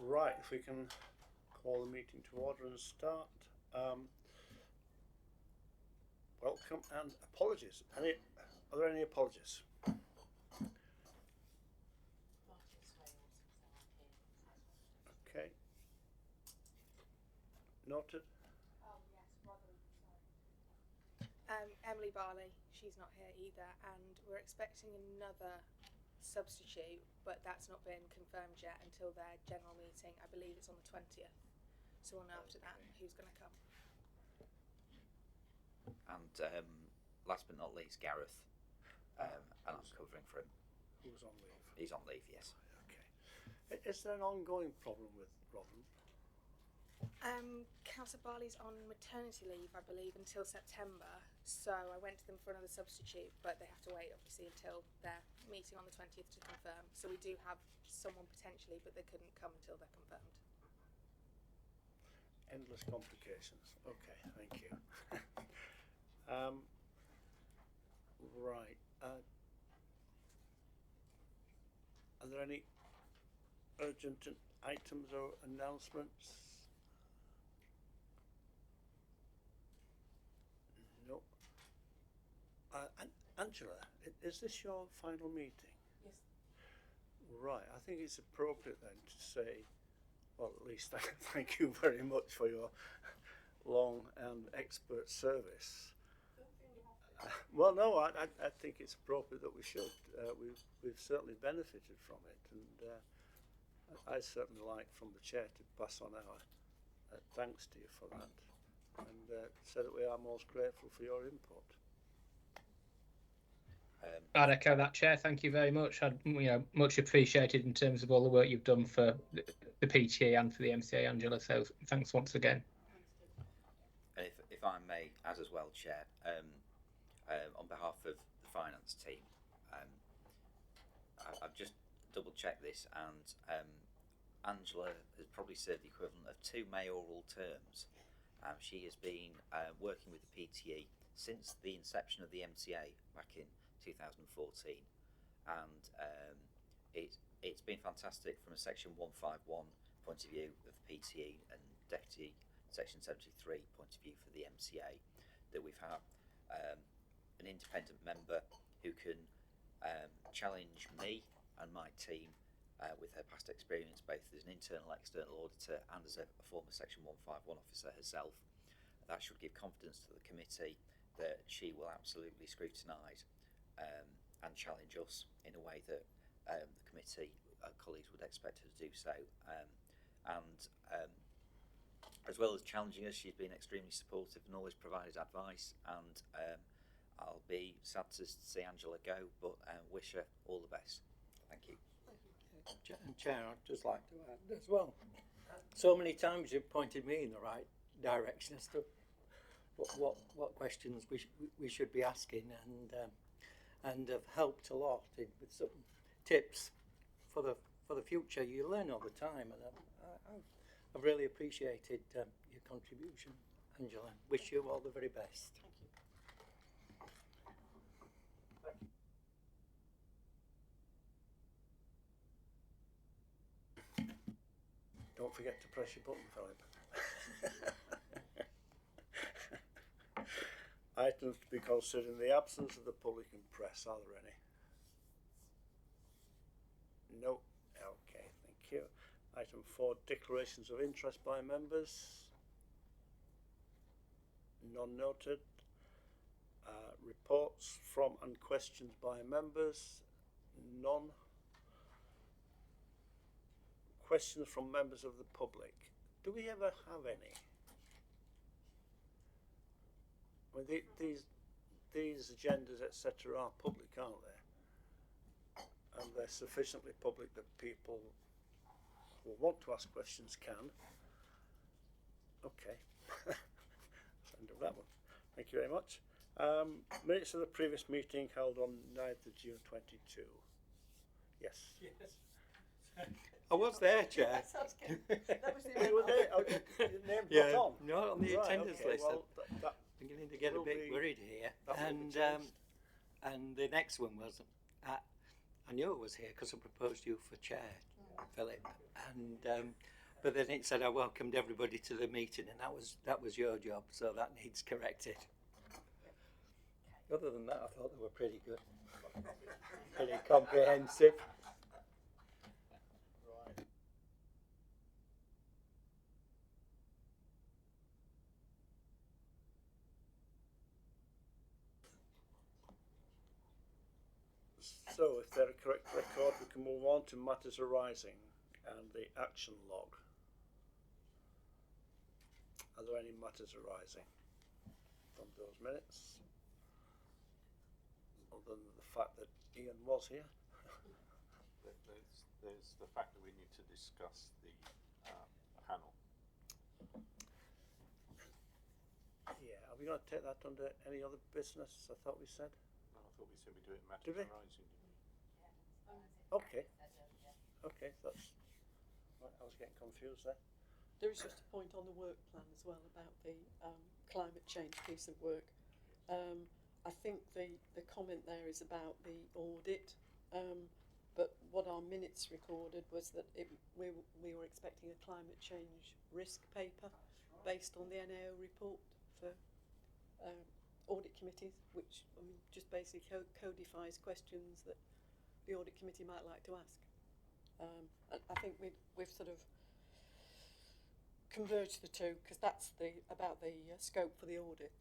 Right, if we can call the meeting to order and start. Welcome and apologies. Are there any apologies? Okay. Noted. Emily Barley, she's not here either, and we're expecting another substitute, but that's not been confirmed yet until their general meeting. I believe it's on the 20th, so we'll know after that who's going to come. And last but not least, Gareth, and I'm covering for him. Who's on leave? He's on leave, yes. Okay. Is there an ongoing problem with Robin? Councillor Barley's on maternity leave, I believe, until September, so I went to them for another substitute, but they have to wait, obviously, until their meeting on the 20th to confirm. So we do have someone potentially, but they couldn't come until they're confirmed. Endless complications. Okay, thank you. Right. Are there any urgent items or announcements? No. Angela, is this your final meeting? Yes. Right. I think it's appropriate then to say, well, at least thank you very much for your long and expert service. Well, no, I think it's appropriate that we should. We've certainly benefited from it, and I certainly like from the chair to pass on our thanks to you for that, and say that we are most grateful for your input. I'd echo that, Chair. Thank you very much. Much appreciated in terms of all the work you've done for the PTA and for the MCA, Angela. So thanks once again. If I may, as well, Chair, on behalf of the finance team, I've just double-checked this, and Angela has probably served the equivalent of 2 mayoral terms. She has been working with the PTE since the inception of the MCA back in 2014, and it's been fantastic from a Section 151 point of view of the PTE and Deputy Section 73 point of view for the MCA, that we've had an independent member who can challenge me and my team with her past experience both as an internal external auditor and as a former Section 151 officer herself. That should give confidence to the committee that she will absolutely scrutinise and challenge us in a way that the committee colleagues would expect her to do so. And as well as challenging us, she's been extremely supportive and always provided advice, and I'll be sad to see Angela go, but wish her all the best. Thank you. Chair, I'd just like to add as well. So many times you've pointed me in the right direction as to what questions we should be asking, and have helped a lot with some tips for the future. You learn all the time, and I've really appreciated your contribution, Angela. Wish you all the very best. Thank you. Don't forget to press your button, Philip. Items to be considered in the absence of the public and press. Are there any? No. Okay, thank you. Item 4, declarations of interest by members. None noted. Reports from and questions by members. None. Questions from members of the public. Do we ever have any? I mean, these agendas, etc., are public, aren't they? And they're sufficiently public that people who want to ask questions can. Okay. End of that one. Thank you very much. Minutes of the previous meeting held on 9th of June 22. Yes. Yes. I was there, Chair. That was the You were there? Oh, your name Yeah, put on? not on the attendance okay, list. well, that I'm beginning to get a bit worried here. And the next one was, I knew I was here because I proposed you for chair, Philip, and But then it said I welcomed everybody to the meeting, and that was your job, so that needs corrected. Other than that, I thought they were pretty good, pretty comprehensive. Right. So, if they're a correct record, we can move on to matters arising and the action log. Are there any matters arising from those minutes? Other than the fact that Ian was here. There's the fact that we need to discuss the panel. Yeah, are we going to take that under any other business? I thought we said. No, I thought we said we do it in matters Did we? arising, didn't we? Okay. Okay, that's. Right, I was getting confused there. There is just a point on the work plan as well about the climate change piece of work. I think the comment there is about the audit, but what our minutes recorded was that we were expecting a climate change risk paper based on the NAO report for audit committees, which just basically codifies questions that the audit committee might like to ask. And I think we've sort of converged the two, because that's about the scope for the audit.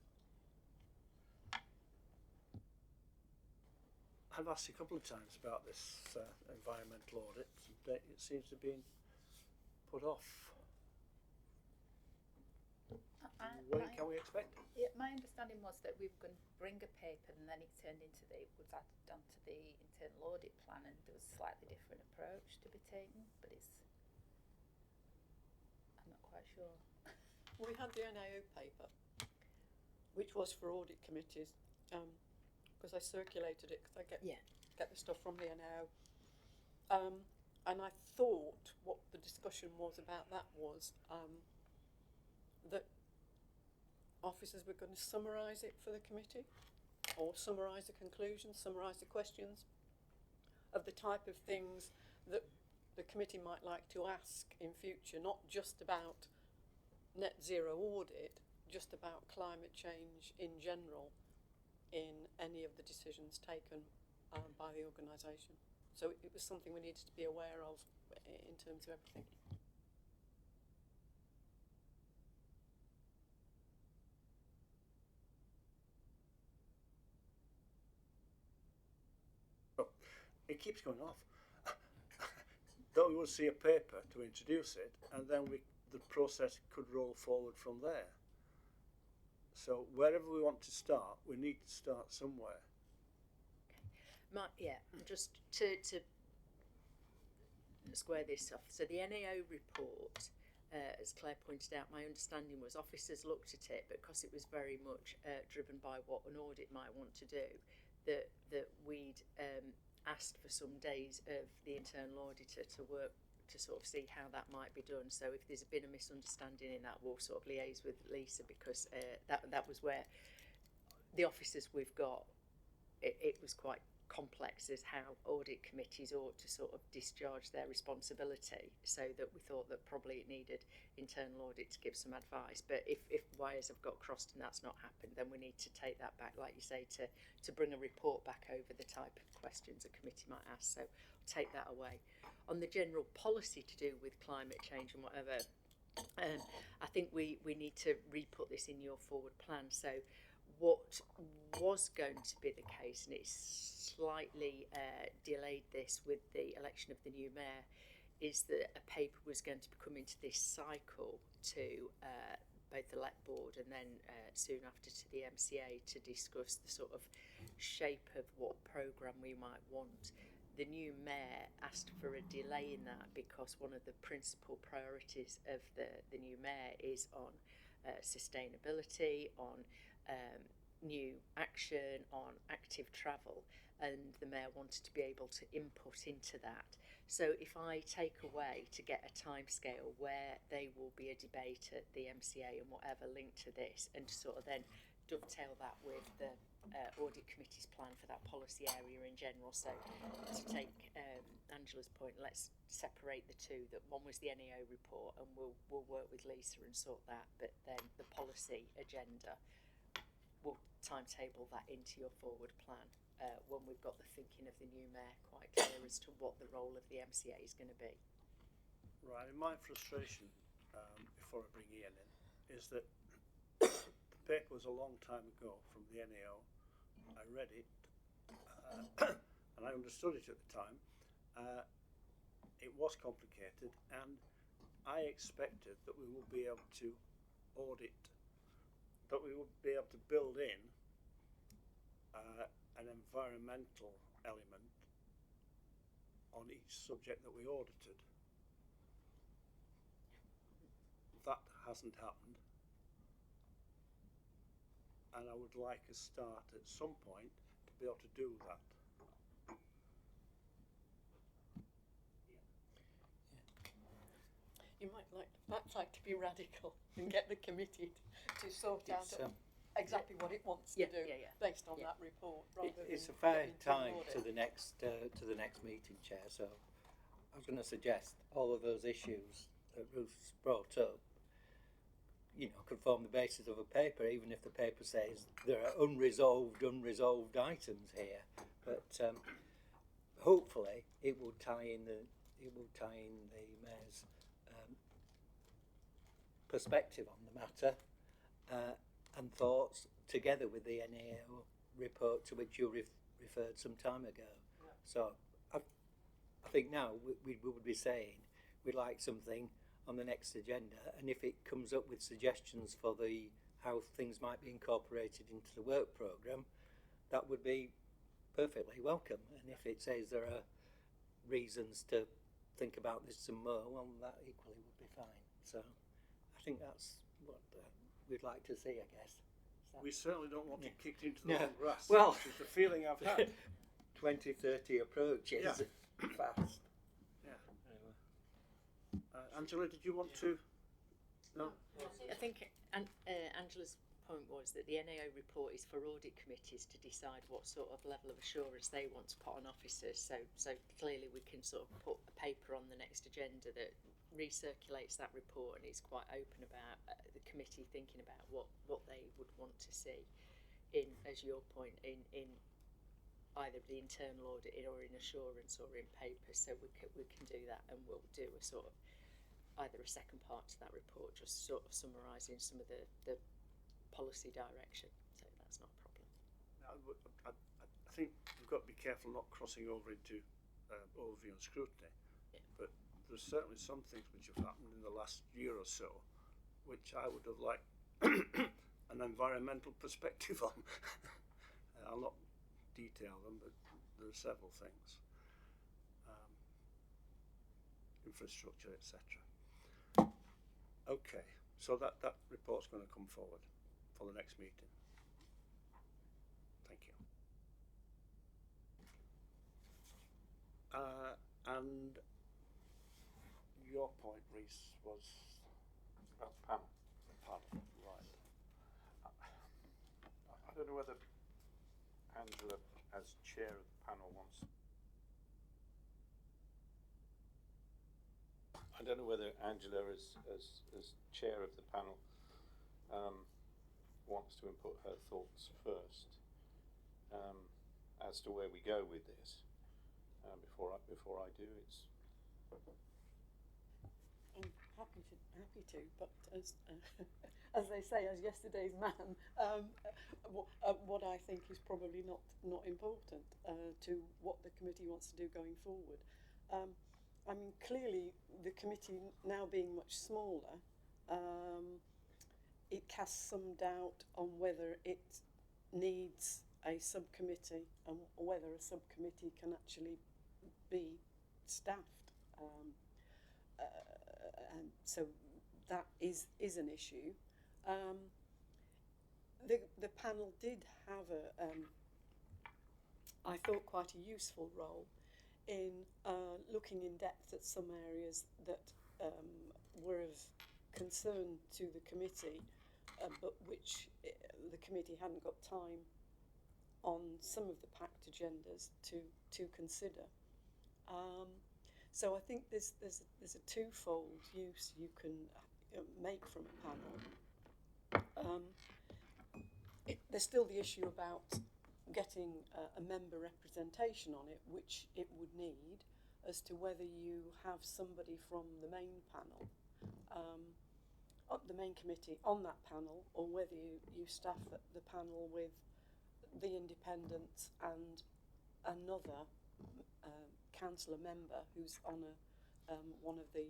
I've asked you a couple of times about this environmental audit, and it seems to be put off. When can we expect? Yeah, my understanding was that we were going to bring a paper, and then it turned into it was added onto the internal audit plan, and there was a slightly different approach to be taken, but I'm not quite sure. We had the NAO paper, which was for audit committees, because I circulated it, because I get the stuff from the NAO. And I thought what the discussion was about that was that officers were going to summarise it for the committee, or summarise the conclusions, summarise the questions of the type of things that the committee might like to ask in future, not just about net zero audit, just about climate change in general in any of the decisions taken by the organisation. So it was something we needed to be aware of in terms of everything. It keeps going off. Though we will see a paper to introduce it, and then the process could roll forward from there. So wherever we want to start, we need to start somewhere. Just to square this off. So the NAO report, as Claire pointed out, my understanding was officers looked at it, but because it was very much driven by what an audit might want to do, that we'd asked for some days of the internal auditor to work to sort of see how that might be done. So if there's been a misunderstanding in that, we'll sort of liaise with Lisa, because that was where the officers we've got, it was quite complex as how audit committees ought to sort of discharge their responsibility, so that we thought that probably it needed internal audit to give some advice. But if wires have got crossed and that's not happened, then we need to take that back, like you say, to bring a report back over the type of questions a committee might ask. So take that away. On the general policy to do with climate change and whatever, I think we need to re-put this in your forward plan. So what was going to be the case, and it's slightly delayed this with the election of the new mayor, is that a paper was going to come into this cycle to both the LEP board and then soon after to the MCA to discuss the sort of shape of what programme we might want. The new mayor asked for a delay in that because one of the principal priorities of the new mayor is on sustainability, on new action, on active travel, and the mayor wanted to be able to input into that. So if I take away to get a timescale where there will be a debate at the MCA and whatever linked to this, and to sort of then dovetail that with the audit committee's plan for that policy area in general. So to take Angela's point, let's separate the two. That one was the NAO report, and we'll work with Lisa and sort that. But then the policy agenda, we'll timetable that into your forward plan when we've got the thinking of the new mayor quite clear as to what the role of the MCA is going to be. Right, and my frustration, before I bring Ian in, is that the paper was a long time ago from the NAO. I read it, and I understood it at the time. It was complicated, and I expected that we would be able to audit, that we would be able to build in an environmental element on each subject that we audited. That hasn't happened, and I would like a start at some point to be able to do that. You might like to be radical and get the committee to sort out exactly what it wants to do based on that report. It's a fair time to the next meeting, Chair. So I was going to suggest all of those issues that Ruth's brought up, could form the basis of a paper, even if the paper says there are unresolved items here. But hopefully, it will tie in the mayor's perspective on the matter and thoughts, together with the NAO report to which you referred some time ago. Yeah. So I think now we would be saying we'd like something on the next agenda, and if it comes up with suggestions for how things might be incorporated into the work programme, that would be perfectly welcome. And if it says there are reasons to think about this some more, well, that equally would be fine. So I think that's what we'd like to see, I guess. We certainly don't want it kicked into the long grass, well, which is the feeling I've had. 2030 approaches fast. Angela, did you want to? No? I think Angela's point was that the NAO report is for audit committees to decide what sort of level of assurance they want to put on officers. So clearly we can sort of put a paper on the next agenda that recirculates that report and is quite open about the committee thinking about what they would want to see in, as your point, in either the internal audit or in assurance or in paper. So we can do that, and we'll do a sort of either a second part to that report, just sort of summarising some of the policy direction. So that's not a problem. I think we've got to be careful not crossing over into overview and scrutiny. Yeah. But there's certainly some things which have happened in the last year or so, which I would have liked an environmental perspective on. I'll not detail them, but there are several things. Infrastructure, etc. Okay, so that report's going to come forward for the next meeting. Thank you. And your point, Reese, was about the panel. The panel, right. I don't know whether Angela, as chair of the panel, wants. I don't know whether Angela, as chair of the panel, wants to input her thoughts first as to where we go with this. Before I do, it's. I'm happy to, but as they say, as yesterday's man, what I think is probably not important to what the committee wants to do going forward. I mean, clearly the committee now being much smaller, it casts some doubt on whether it needs a subcommittee and whether a subcommittee can actually be staffed. And so that is an issue. The panel did have I thought, quite a useful role in looking in depth at some areas that were of concern to the committee, but which the committee hadn't got time on some of the packed agendas to consider. So I think there's a twofold use you can make from a panel. There's still the issue about getting a member representation on it, which it would need, as to whether you have somebody from the main panel, the main committee on that panel, or whether you staff the panel with the independents and another councillor member who's on one of the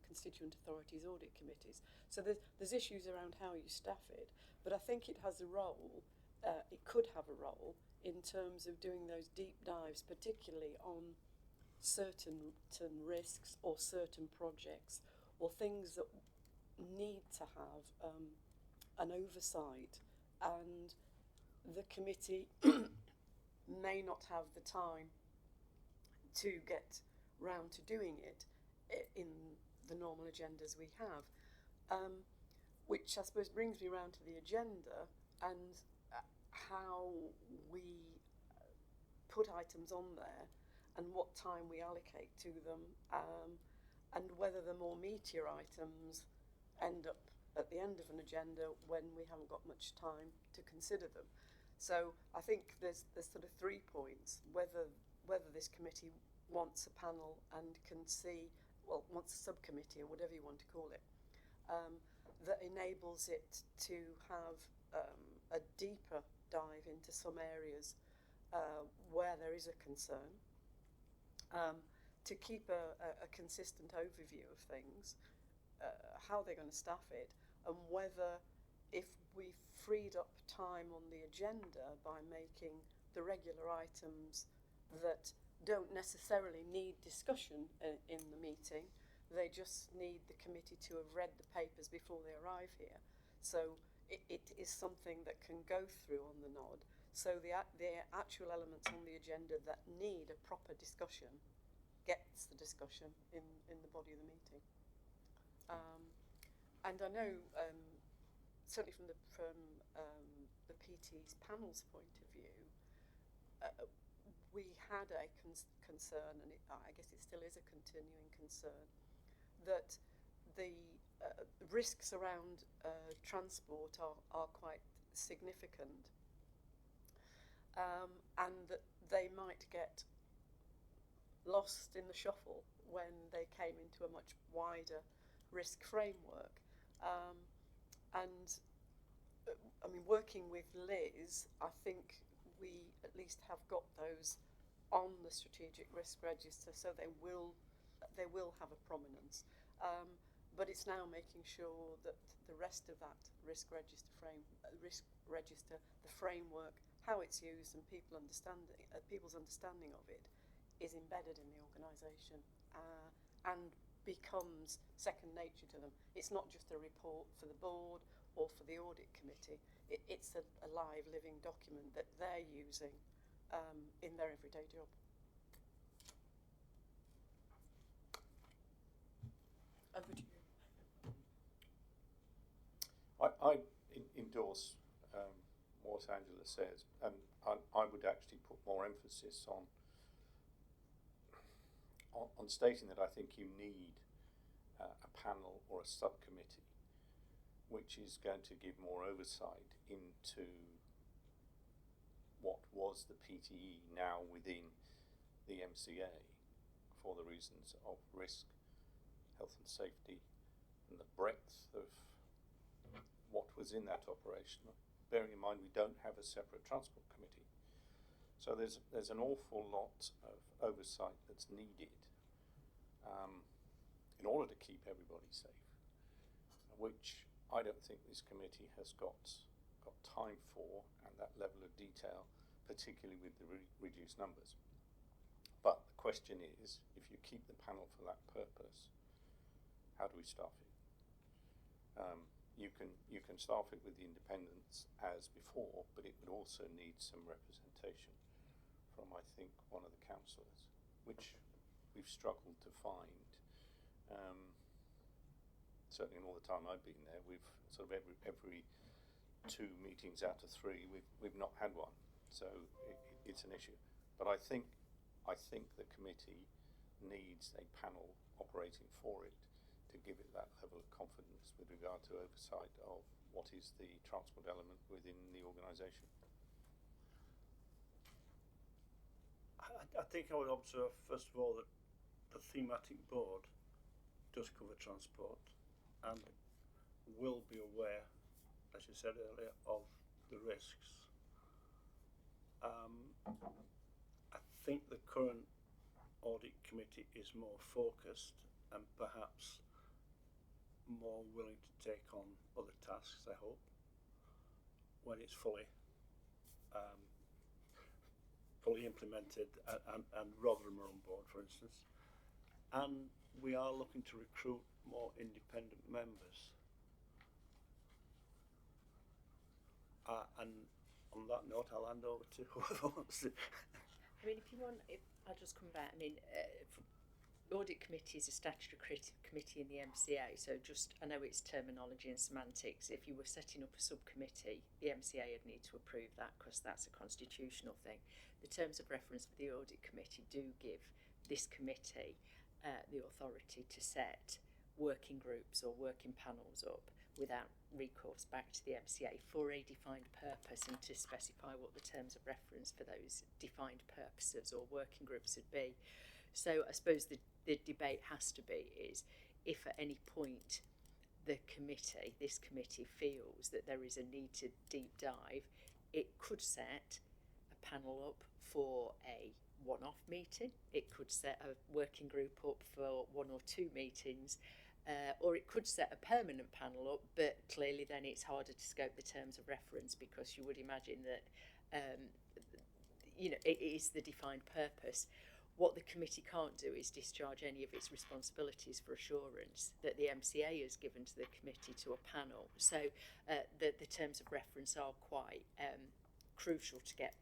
constituent authorities audit committees. So there's issues around how you staff it, but I think it has a role, it could have a role in terms of doing those deep dives, particularly on certain risks or certain projects or things that need to have an oversight, and the committee may not have the time to get round to doing it in the normal agendas we have, which I suppose brings me round to the agenda and how we put items on there and what time we allocate to them, and whether the more meatier items end up at the end of an agenda when we haven't got much time to consider them. So I think there's sort of 3 points: whether this committee wants a panel and can see, well, wants a subcommittee or whatever you want to call it, that enables it to have a deeper dive into some areas where there is a concern, to keep a consistent overview of things, how they're going to staff it, and whether, if we freed up time on the agenda by making the regular items that don't necessarily need discussion in the meeting, they just need the committee to have read the papers before they arrive here. So it is something that can go through on the nod. So the actual elements on the agenda that need a proper discussion gets the discussion in the body of the meeting. And I know, certainly from the PT's panel's point of view, we had a concern, and I guess it still is a continuing concern, that the risks around transport are quite significant, and that they might get lost in the shuffle when they came into a much wider risk framework. And I mean, working with Liz, I think we at least have got those on the strategic risk register, so they will have a prominence. But it's now making sure that the rest of that risk register, the framework, how it's used, and people's understanding of it is embedded in the organisation and becomes second nature to them. It's not just a report for the board or for the audit committee. It's a live, living document that they're using in their everyday job. Over to you. I endorse what Angela says, and I would actually put more emphasis on stating that I think you need a panel or a subcommittee which is going to give more oversight into what was the PTE now within the MCA, for the reasons of risk, health and safety, and the breadth of what was in that operation, bearing in mind we don't have a separate transport committee. So there's an awful lot of oversight that's needed in order to keep everybody safe, which I don't think this committee has got time for, and that level of detail, particularly with the reduced numbers. But the question is, if you keep the panel for that purpose, how do we staff it? You can staff it with the independents as before, but it would also need some representation from, I think, one of the councillors, which we've struggled to find. Certainly in all the time I've been there, we've sort of every 2 meetings out of 3, we've not had one. So it's an issue. But I think the committee needs a panel operating for it to give it that level of confidence with regard to oversight of what is the transport element within the organisation. I think I would observe, first of all, that the thematic board does cover transport and will be aware, as you said earlier, of the risks. I think the current audit committee is more focused and perhaps more willing to take on other tasks, I hope, when it's fully implemented and Rotherham are on board, for instance. And we are looking to recruit more independent members. And on that note, I'll hand over to whoever wants to. I mean, I'll just come back. I mean, Audit Committee is a statutory committee in the MCA, so I know it's terminology and semantics. If you were setting up a subcommittee, the MCA would need to approve that because that's a constitutional thing. The terms of reference for the Audit Committee do give this committee the authority to set working groups or working panels up without recourse back to the MCA for a defined purpose, and to specify what the terms of reference for those defined purposes or working groups would be. So I suppose the debate has to be is if at any point this committee feels that there is a need to deep dive, it could set a panel up for a one-off meeting, it could set a working group up for 1 or 2 meetings, or it could set a permanent panel up, but clearly then it's harder to scope the terms of reference because you would imagine that it is the defined purpose. What the committee can't do is discharge any of its responsibilities for assurance that the MCA has given to the committee to a panel. So the terms of reference are quite crucial to get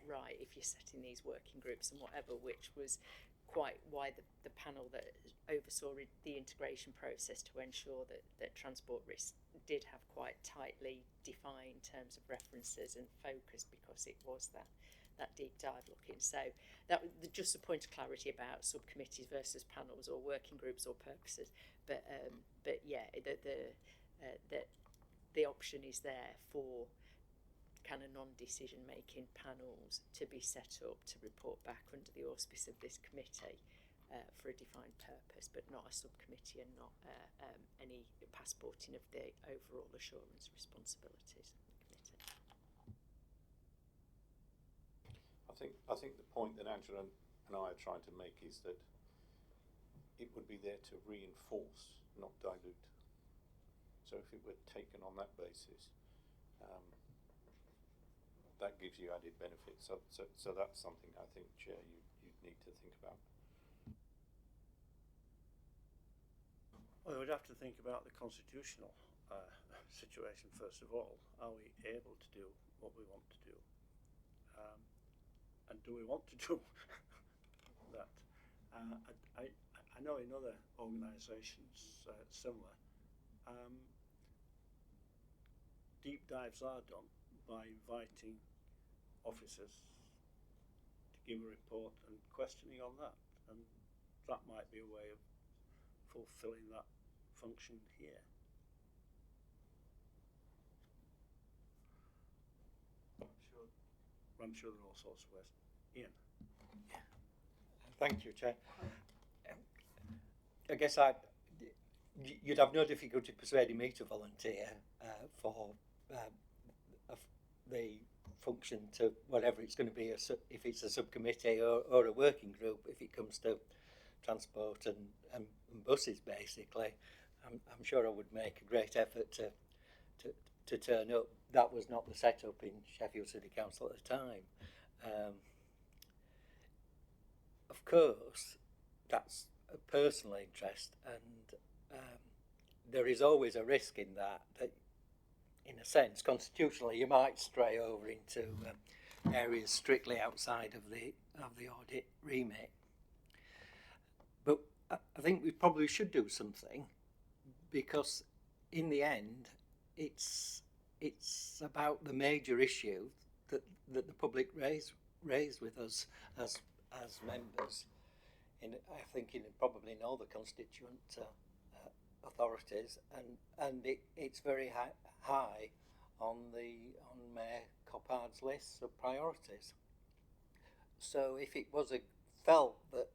right if you're setting these working groups and whatever, which was quite why the panel that oversaw the integration process to ensure that transport risk did have quite tightly defined terms of references and focus, because it was that deep dive looking. So that was just a point of clarity about subcommittees versus panels or working groups or purposes. But yeah, the option is there for kind of non-decision making panels to be set up to report back under the auspice of this committee for a defined purpose, but not a subcommittee and not any passporting of the overall assurance responsibilities of the committee. I think the point that Angela and I are trying to make is that it would be there to reinforce, not dilute. So if it were taken on that basis, that gives you added benefits. So that's something I think, Chair, you'd need to think about. Well, we'd have to think about the constitutional situation first of all. Are we able to do what we want to do? And do we want to do that? I know in other organisations similar, deep dives are done by inviting officers to give a report and questioning on that, and that might be a way of fulfilling that function here. I'm sure there are all sorts of ways. Ian. Thank you, Chair. I guess you'd have no difficulty persuading me to volunteer for the function to whatever it's going to be, if it's a subcommittee or a working group, if it comes to transport and buses, basically. I'm sure I would make a great effort to turn up. That was not the setup in Sheffield City Council at the time. Of course, that's a personal interest, and there is always a risk in that in a sense, constitutionally, you might stray over into areas strictly outside of the audit remit. But I think we probably should do something, because in the end, it's about the major issue that the public raised with us as members. I think in probably in all the constituent authorities, and it's very high on Mayor Coppard's list of priorities. So if it was felt that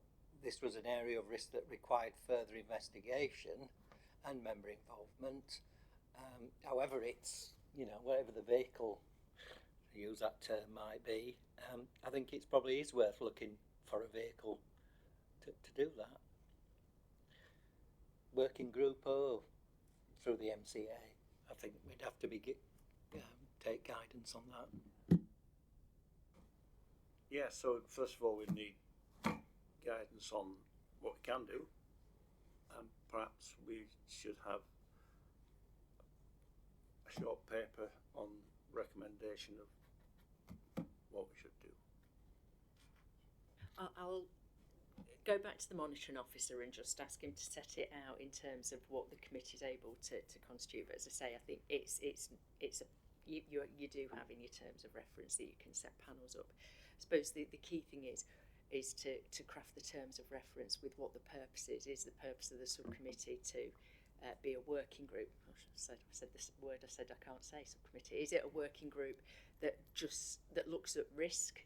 this was an area of risk that required further investigation and member involvement, however it's, whatever the vehicle, to use that term, might be, I think it's probably is worth looking for a vehicle to do that. Working group or through the MCA, I think we'd have to take guidance on that. Yeah, so first of all we need guidance on what we can do, and perhaps we should have a short paper on recommendation of what we should do. I'll go back to the monitoring officer and just ask him to set it out in terms of what the committee is able to constitute. But as I say, I think you do have in your terms of reference that you can set panels up. I suppose the key thing is to craft the terms of reference with what the purpose is. Is the purpose of the subcommittee to be a working group? I said this word I said I can't say, subcommittee. Is it a working group that looks at risk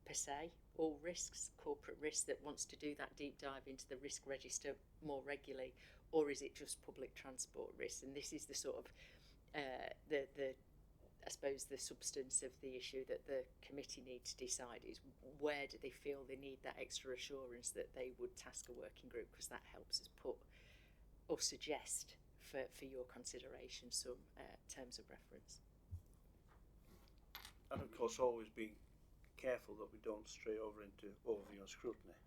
per se, all risks, corporate risk, that wants to do that deep dive into the risk register more regularly, or is it just public transport risks? And this is the sort of I suppose the substance of the issue that the committee need to decide is where do they feel they need that extra assurance that they would task a working group, because that helps us put or suggest for your consideration some terms of reference. And of course always be careful that we don't stray over into overview and scrutiny,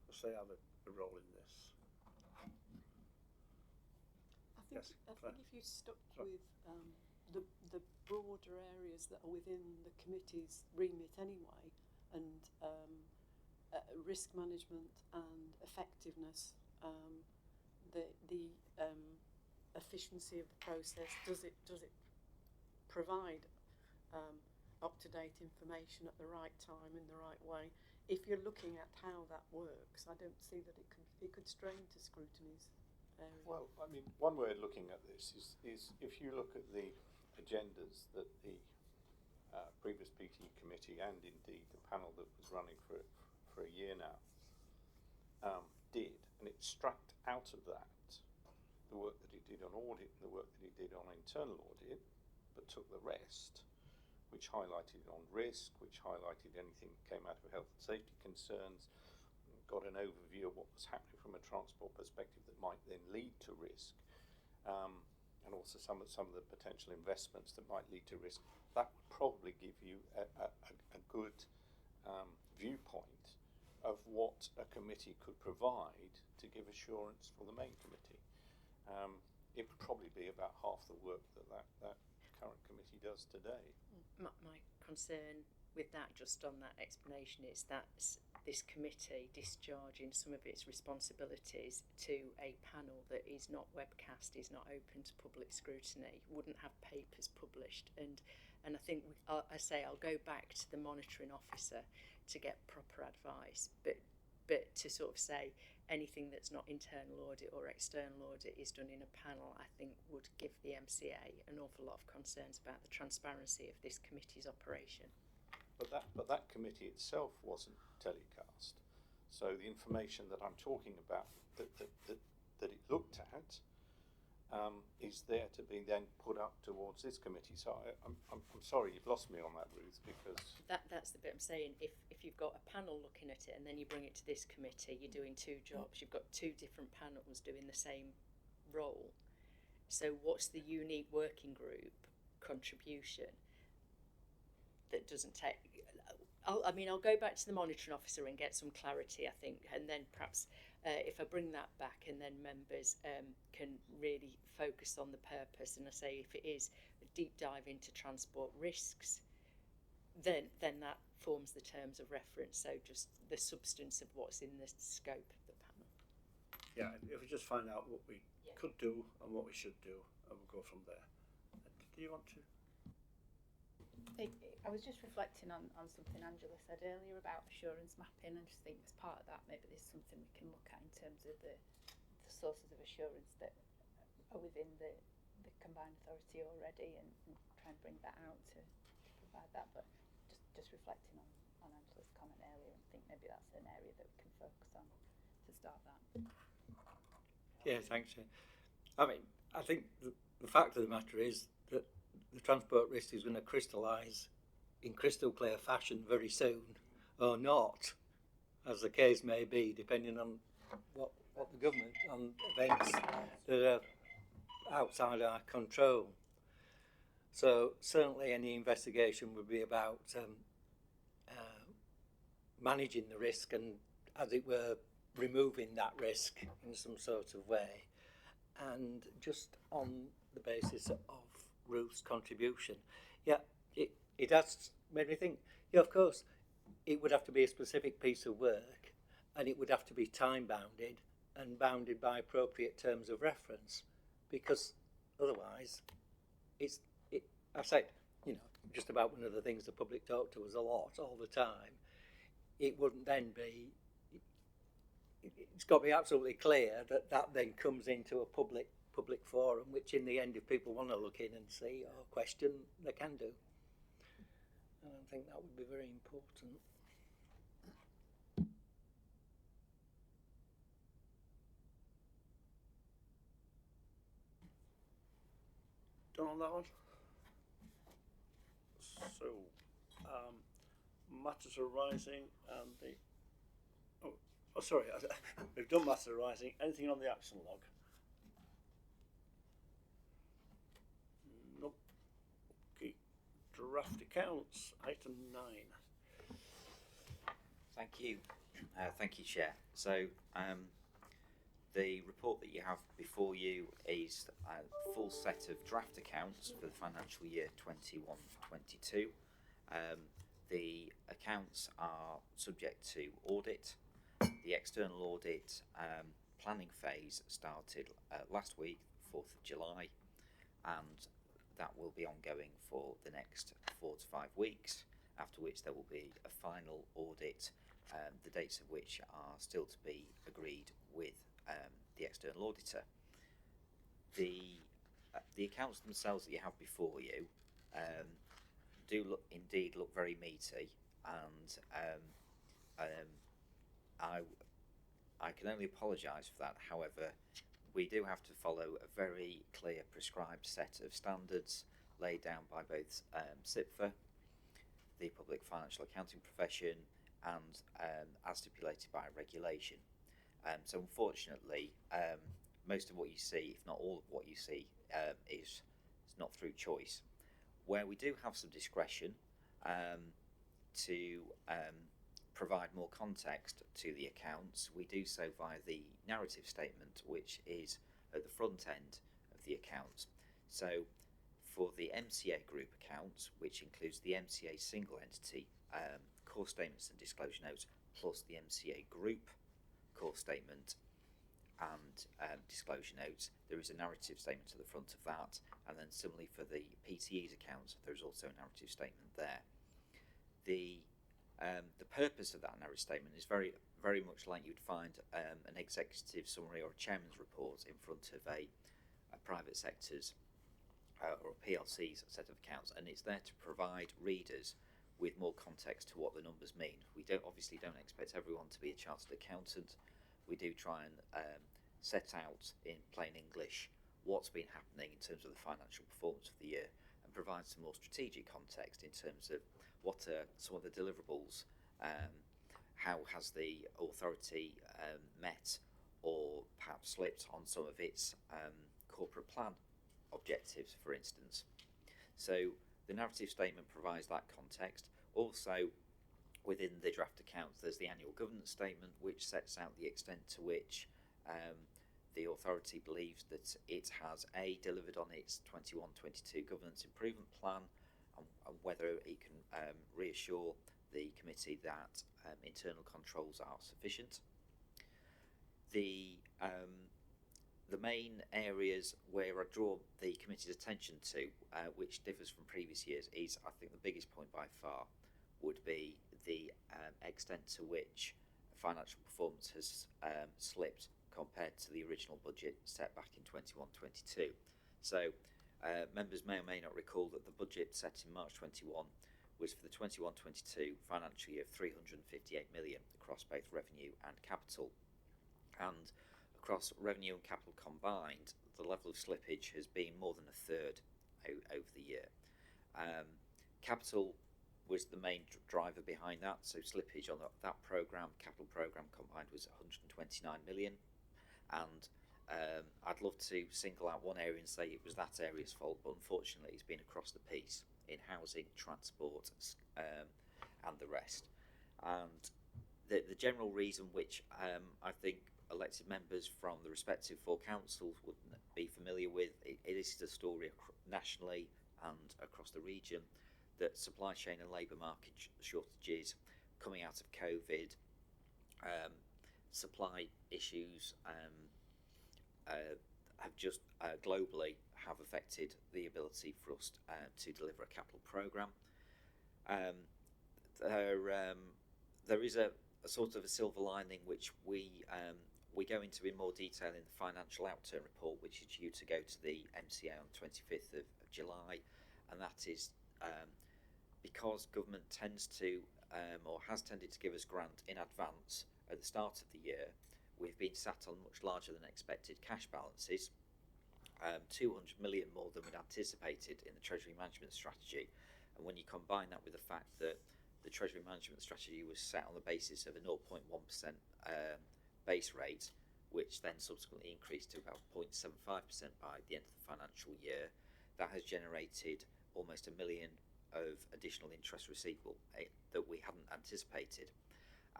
because they have a role in this. I think if you stuck with the broader areas that are within the committee's remit anyway, and risk management and effectiveness, the efficiency of the process, does it provide up-to-date information at the right time in the right way? If you're looking at how that works, I don't see that it could stray into scrutiny's area. Well, I mean, one way of looking at this is if you look at the agendas that the previous PT committee and indeed the panel that was running for a year now did, and it extract out of that the work that he did on audit and the work that he did on internal audit, but took the rest, which highlighted on risk, which highlighted anything that came out of health and safety concerns, got an overview of what was happening from a transport perspective that might then lead to risk, and also some of the potential investments that might lead to risk. That would probably give you a good viewpoint of what a committee could provide to give assurance for the main committee. It would probably be about half the work that current committee does today. My concern with that, just on that explanation, is that this committee discharging some of its responsibilities to a panel that is not webcast, is not open to public scrutiny, wouldn't have papers published, and I think I'll go back to the monitoring officer to get proper advice, but to sort of say anything that's not internal audit or external audit is done in a panel, I think would give the MCA an awful lot of concerns about the transparency of this committee's operation. But that committee itself wasn't telecast. So the information that I'm talking about that it looked at is there to be then put up towards this committee. So I'm sorry you've lost me on that, Ruth, because that's the bit I'm saying. If you've got a panel looking at it and then you bring it to this committee, you're doing two jobs. You've got two different panels doing the same role. So what's the unique working group contribution that doesn't take? I'll go back to the monitoring officer and get some clarity, I think, and then perhaps if I bring that back and then members can really focus on the purpose, and I say if it is a deep dive into transport risks, then that forms the terms of reference, so just the substance of what's in the scope of the panel. Yeah, if we just find out what we could do and what we should do, and we'll go from there. Do you want to? I was just reflecting on something Angela said earlier about assurance mapping, and just think as part of that maybe there's something we can look at in terms of the sources of assurance that are within the combined authority already, and try and bring that out to provide that. But just reflecting on Angela's comment earlier, and think maybe that's an area that we can focus on to start that. Yeah, thanks. I mean, I think the fact of the matter is that the transport risk is going to crystallise in crystal clear fashion very soon, or not, as the case may be, depending on what the government, on events that are outside our control. So certainly any investigation would be about managing the risk and, as it were, removing that risk in some sort of way. And just on the basis of Ruth's contribution, yeah, it has made me think, yeah, of course, it would have to be a specific piece of work, and it would have to be time bounded and bounded by appropriate terms of reference, because otherwise I say, you know, just about one of the things the public talk to us a lot all the time, it wouldn't then be, it's got to be absolutely clear that then comes into a public forum, which in the end, if people want to look in and see or question, they can do. And I think that would be very important. Done on that one? So, matters arising and the... Oh, sorry, we've done matters arising. Anything on the action log? Nope. Okay. Draft accounts, item 9. Thank you. Thank you, Chair. So, the report that you have before you is a full set of draft accounts for the financial year 21-22. The accounts are subject to audit. The external audit planning phase started last week, 4th of July, and that will be ongoing for the next 4 to 5 weeks, after which there will be a final audit, the dates of which are still to be agreed with the external auditor. The accounts themselves that you have before you do look very meaty, and I can only apologise for that. However, we do have to follow a very clear prescribed set of standards laid down by both SIPFA, the Public Financial Accounting Profession, and as stipulated by regulation. So unfortunately, most of what you see, if not all of what you see, is not through choice. Where we do have some discretion to provide more context to the accounts, we do so via the narrative statement, which is at the front end of the accounts. So for the MCA group accounts, which includes the MCA single entity core statements and disclosure notes, plus the MCA group core statement and disclosure notes, there is a narrative statement at the front of that. And then similarly for the PTE's accounts, there's also a narrative statement there. The purpose of that narrative statement is very, very much like you'd find an executive summary or a chairman's report in front of a private sector's or a PLC's set of accounts, and it's there to provide readers with more context to what the numbers mean. We obviously don't expect everyone to be a chartered accountant. We do try and set out in plain English what's been happening in terms of the financial performance of the year, and provide some more strategic context in terms of what are some of the deliverables, how has the authority met or perhaps slipped on some of its corporate plan objectives, for instance. So the narrative statement provides that context. Also, within the draft accounts, there's the annual governance statement, which sets out the extent to which the authority believes that it has delivered on its 21-22 governance improvement plan, and whether it can reassure the committee that internal controls are sufficient. The the main areas where I draw the committee's attention to, which differs from previous years, is I think the biggest point by far would be the extent to which financial performance has slipped compared to the original budget set back in 21-22. So members may or may not recall that the budget set in March 21 was for the 21-22 financial year of 358 million across both revenue and capital. And across revenue and capital combined, the level of slippage has been more than a third over the year. Capital was the main driver behind that, so slippage on that programme, capital programme combined, was 129 million. And I'd love to single out one area and say it was that area's fault, but unfortunately it's been across the piece in housing, transport, and the rest. And the general reason which I think elected members from the respective four councils would be familiar with, it is a story nationally and across the region, that supply chain and labour market shortages coming out of COVID, supply issues have just globally have affected the ability for us to deliver a capital programme. There is a sort of a silver lining which we go into in more detail in the financial outturn report, which is due to go to the MCA on 25th of July, and that is because government tends to or has tended to give us grant in advance at the start of the year. We've been sat on much larger than expected cash balances, 200 million more than we'd anticipated in the Treasury Management Strategy. And when you combine that with the fact that the Treasury Management Strategy was set on the basis of a 0.1% base rate, which then subsequently increased to about 0.75% by the end of the financial year, that has generated almost £1 million of additional interest receivable that we hadn't anticipated.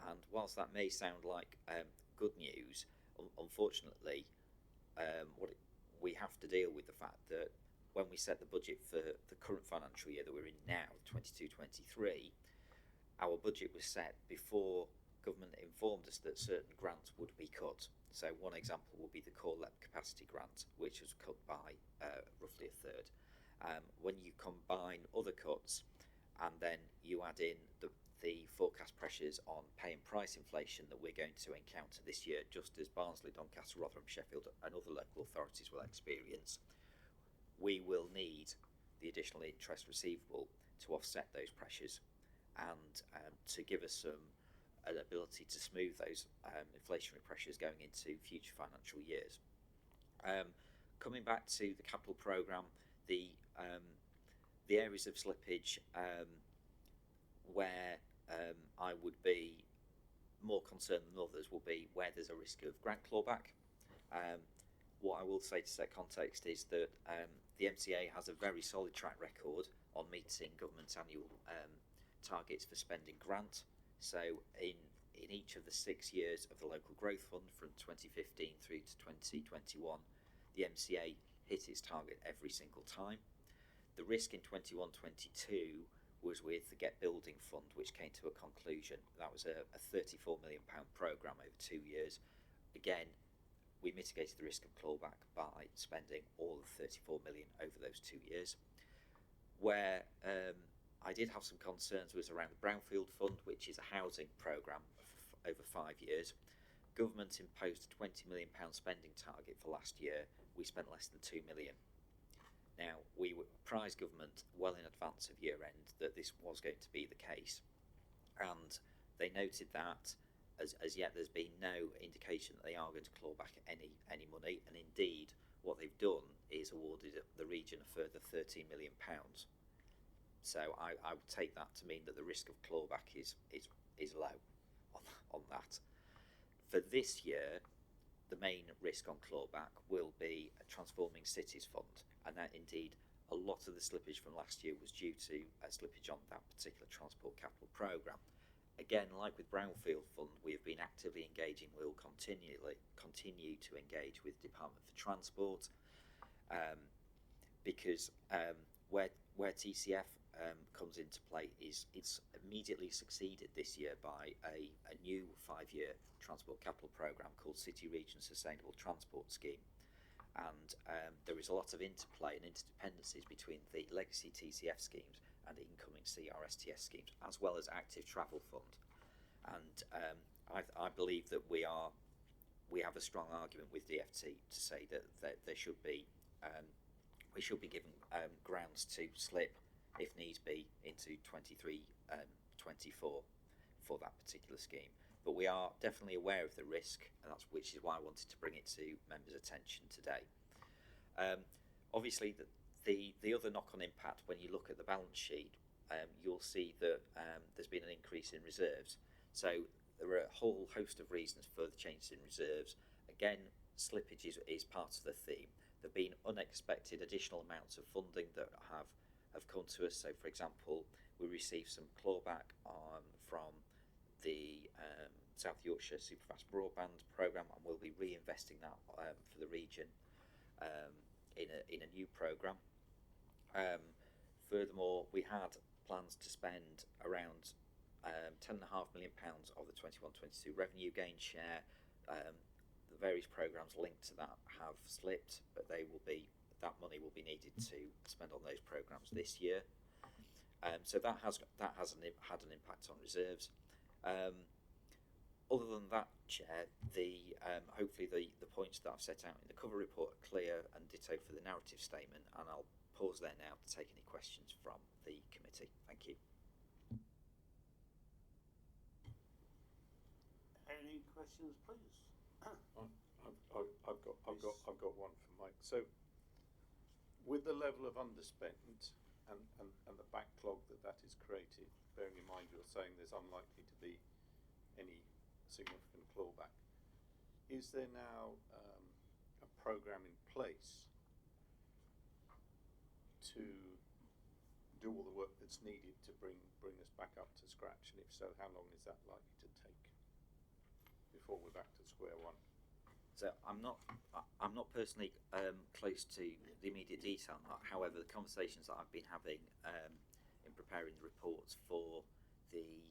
And whilst that may sound like good news, unfortunately, we have to deal with the fact that when we set the budget for the current financial year that we're in now, 22-23, our budget was set before government informed us that certain grants would be cut. So one example would be the core lab capacity grant, which was cut by roughly a third. When you combine other cuts and then you add in the forecast pressures on pay and price inflation that we're going to encounter this year, just as Barnsley, Doncaster, Rotherham, Sheffield and other local authorities will experience, we will need the additional interest receivable to offset those pressures and to give us an ability to smooth those inflationary pressures going into future financial years. Coming back to the capital programme, the areas of slippage where I would be more concerned than others will be where there's a risk of grant clawback. What I will say to set context is that the MCA has a very solid track record on meeting government's annual targets for spending grant. So in each of the 6 years of the Local Growth Fund from 2015 through to 2021, the MCA hit its target every single time. The risk in 21-22 was with the Get Building Fund, which came to a conclusion. That was a £34 million programme over 2 years. Again, we mitigated the risk of clawback by spending all of the £34 million over those 2 years. Where I did have some concerns was around the Brownfield Fund, which is a housing programme over 5 years. Government imposed a £20 million spending target for last year. We spent less than £2 million. Now, we apprised government well in advance of year end that this was going to be the case, and they noted that as yet there's been no indication that they are going to claw back any money, and indeed what they've done is awarded the region a further £13 million. So I would take that to mean that the risk of clawback is low on that. For this year, the main risk on clawback will be a Transforming Cities Fund, and that indeed a lot of the slippage from last year was due to a slippage on that particular transport capital programme. Again, like with Brownfield Fund, we have been actively engaging. We will continue to engage with Department for Transport because where TCF comes into play is it's immediately succeeded this year by a new 5-year transport capital programme called City Region Sustainable Transport Scheme. and there is a lot of interplay and interdependencies between the legacy TCF schemes and the incoming CRSTS schemes, as well as active travel fund. And I believe that we have a strong argument with DFT to say that there should be we should be given grounds to slip, if needs be, into 23-24 for that particular scheme. But we are definitely aware of the risk, and which is why I wanted to bring it to members' attention today. Obviously, the other knock-on impact, when you look at the balance sheet, you'll see that there's been an increase in reserves. So there are a whole host of reasons for the changes in reserves. Again, slippage is part of the theme. There have been unexpected additional amounts of funding that have come to us. So, for example, we received some clawback from the South Yorkshire Superfast Broadband programme, and we'll be reinvesting that for the region in a new programme. Furthermore, we had plans to spend around £10.5 million of the 21-22 revenue gain share. The various programmes linked to that have slipped, but that money will be needed to spend on those programmes this year. So that has had an impact on reserves. Other than that, Chair, hopefully the points that I've set out in the cover report are clear, and ditto for the narrative statement, and I'll pause there now to take any questions from the committee. Thank you. Any questions, please? I've got one for Mike. So, with the level of underspend and the backlog that is created, bearing in mind you're saying there's unlikely to be any significant clawback, is there now a programme in place to do all the work that's needed to bring us back up to scratch? And if so, how long is that likely to take before we're back to square one? So I'm not personally close to the immediate detail. However, the conversations that I've been having in preparing the reports for the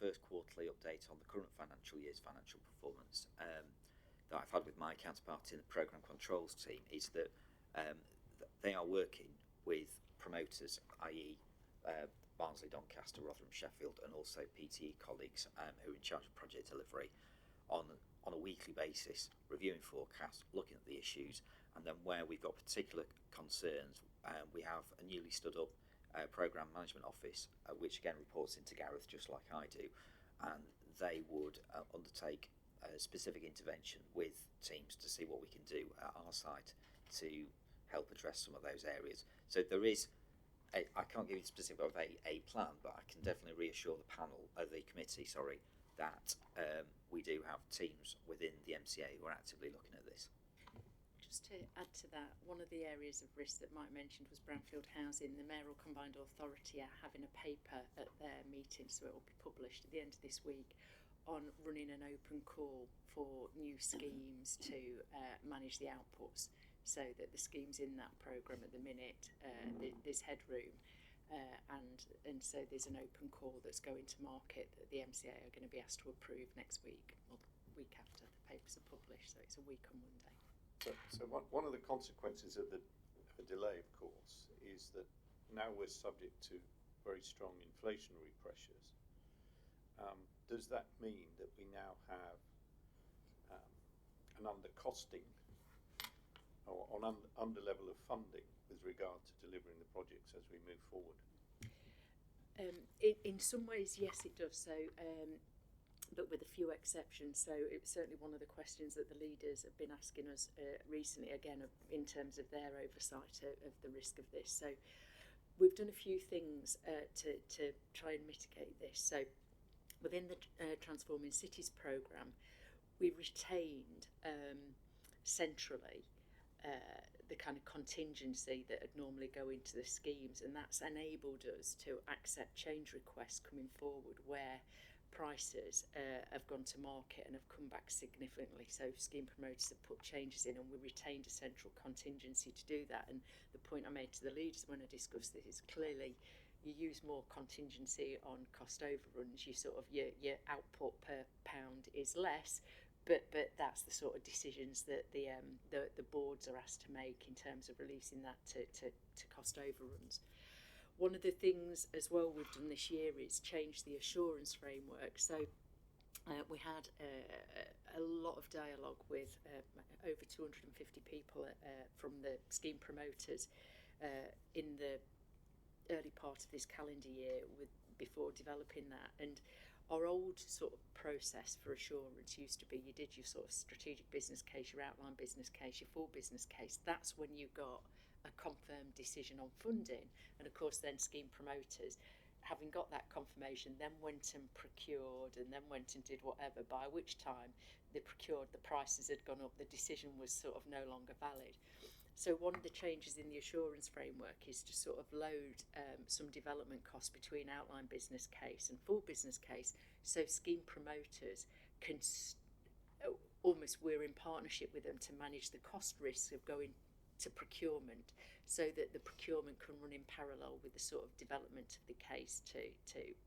first quarterly update on the current financial year's financial performance that I've had with my counterpart in the programme controls team is that they are working with promoters, i.e. Barnsley, Doncaster, Rotherham, Sheffield, and also PTE colleagues who are in charge of project delivery on a weekly basis, reviewing forecasts, looking at the issues, and then where we've got particular concerns, we have a newly stood up programme management office, which again reports into Gareth, just like I do, and they would undertake a specific intervention with teams to see what we can do at our site to help address some of those areas. So there is, I can't give you specific of a plan, but I can definitely reassure the committee, that we do have teams within the MCA who are actively looking at this. Just to add to that, one of the areas of risk that Mike mentioned was brownfield housing. The Mayoral Combined Authority are having a paper at their meeting, so it will be published at the end of this week, on running an open call for new schemes to manage the outputs, so that the schemes in that programme at the minute, there's headroom, and so there's an open call that's going to market that the MCA are going to be asked to approve next week, or the week after the papers are published, so it's a week on Monday. So one of the consequences of a delay, of course, is that now we're subject to very strong inflationary pressures. Does that mean that we now have an undercosting or an under level of funding with regard to delivering the projects as we move forward? In some ways, yes, it does. So, but with a few exceptions. So it's certainly one of the questions that the leaders have been asking us recently, again, in terms of their oversight of the risk of this. So we've done a few things to try and mitigate this. So within the Transforming Cities programme, we retained centrally the kind of contingency that would normally go into the schemes, and that's enabled us to accept change requests coming forward where prices have gone to market and have come back significantly. So scheme promoters have put changes in, and we retained a central contingency to do that. And the point I made to the leaders when I discussed this is clearly you use more contingency on cost overruns, your output per pound is less, but that's the sort of decisions that the boards are asked to make in terms of releasing that to cost overruns. One of the things as well we've done this year is change the assurance framework. So we had a lot of dialogue with over 250 people from the scheme promoters in the early part of this calendar year before developing that. And our old sort of process for assurance used to be you did your sort of strategic business case, your outline business case, your full business case. That's when you got a confirmed decision on funding. And of course then scheme promoters, having got that confirmation, then went and procured and then went and did whatever, by which time they procured, the prices had gone up, the decision was sort of no longer valid. So one of the changes in the assurance framework is to sort of load some development costs between outline business case and full business case, so scheme promoters can almost, we're in partnership with them to manage the cost risks of going to procurement, so that the procurement can run in parallel with the sort of development of the case to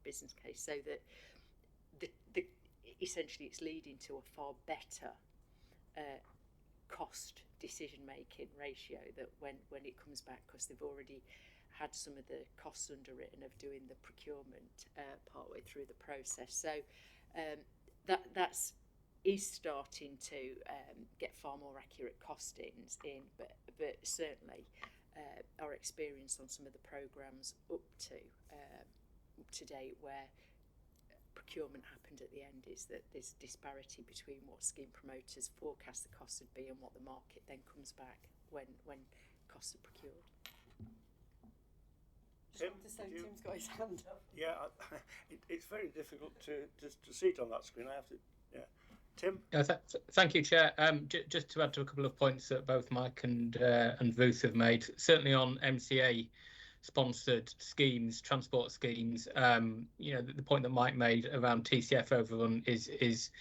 business case, so that the essentially it's leading to a far better cost decision making ratio, that when it comes back, because they've already had some of the costs underwritten of doing the procurement partway through the process. So that's starting to get far more accurate costings in, but certainly our experience on some of the programmes up to date where procurement happened at the end is that there's disparity between what scheme promoters forecast the costs would be and what the market then comes back when costs are procured. Tim, To say Tim's got his hand up. Yeah, it's very difficult to see it on that screen. I have to, yeah. Tim? Thank you, Chair. Just to add to a couple of points that both Mike and Ruth have made, certainly on MCA sponsored schemes, transport schemes, the point that Mike made around TCF overrun is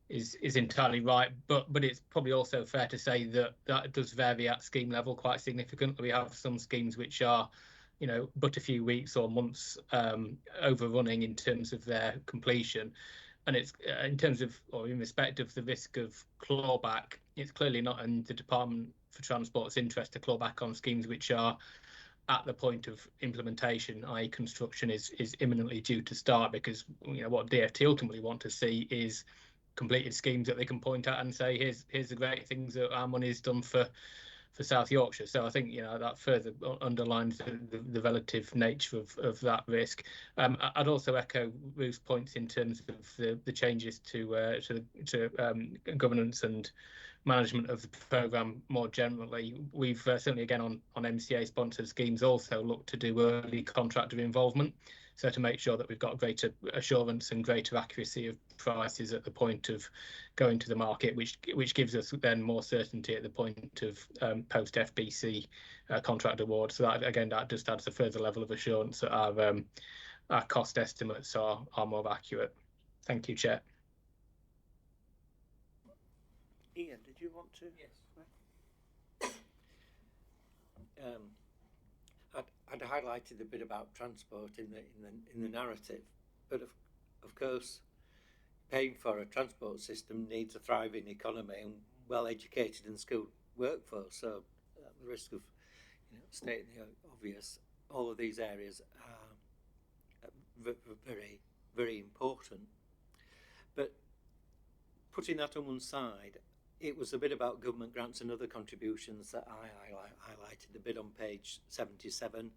entirely right, but it's probably also fair to say that does vary at scheme level quite significantly. We have some schemes which are, but a few weeks or months overrunning in terms of their completion. And it's in terms of, or in respect of the risk of clawback, it's clearly not in the Department for Transport's interest to claw back on schemes which are at the point of implementation, i.e. construction is imminently due to start, because what DFT ultimately want to see is completed schemes that they can point at and say, here's the great things that our money's done for South Yorkshire. So I think that further underlines the relative nature of that risk. I'd also echo Ruth's points in terms of the changes to governance and management of the programme more generally. We've certainly, again, on MCA sponsored schemes, also looked to do early contractor involvement, so to make sure that we've got greater assurance and greater accuracy of prices at the point of going to the market, which gives us then more certainty at the point of post FBC contract award. So that just adds a further level of assurance that our cost estimates are more accurate. Thank you, Chair. Ian, did you want to? Yes. I'd highlighted a bit about transport in the narrative, but of course, paying for a transport system needs a thriving economy and well-educated and skilled workforce. So, at the risk of stating the obvious, all of these areas are very, very important. But putting that on one side, it was a bit about government grants and other contributions that I highlighted a bit on page 77,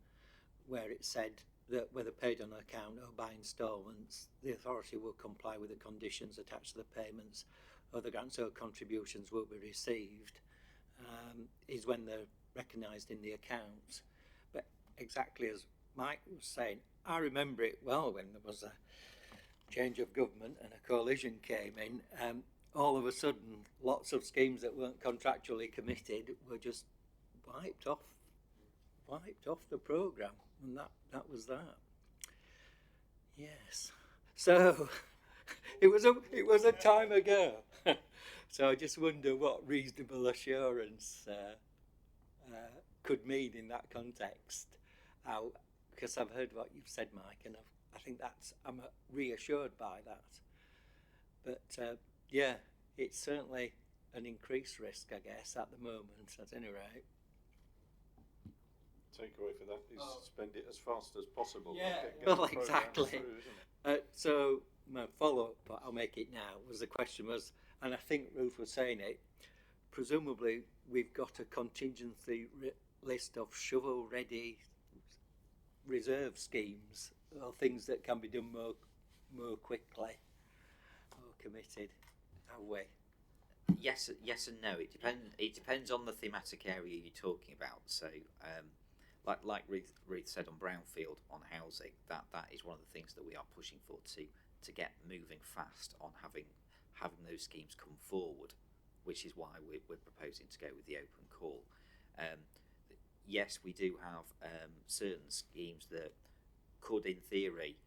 where it said that whether paid on account or by instalments, the authority will comply with the conditions attached to the payments. Other grants or contributions will be received, is when they're recognised in the accounts. But exactly as Mike was saying, I remember it well when there was a change of government and a coalition came in. All of a sudden, lots of schemes that weren't contractually committed were just wiped off the programme, and that was that. Yes. So it was a time ago. So I just wonder what reasonable assurance could mean in that context. Because I've heard what you've said, Mike, and I'm reassured by that. But yeah, it's certainly an increased risk, I guess, at the moment, at any rate. Takeaway for that is spend it as fast as possible. Yeah, Get well, the programme exactly. through, isn't it? So my follow-up, but I'll make it now, was the question was, and I think Ruth was saying it, presumably we've got a contingency list of shovel-ready reserve schemes or things that can be done more quickly or committed, have we? Yes and no. It depends on the thematic area you're talking about. So, like Ruth said on brownfield on housing, that is one of the things that we are pushing for to get moving fast on having those schemes come forward, which is why we're proposing to go with the open call. Yes, we do have certain schemes that could, in theory,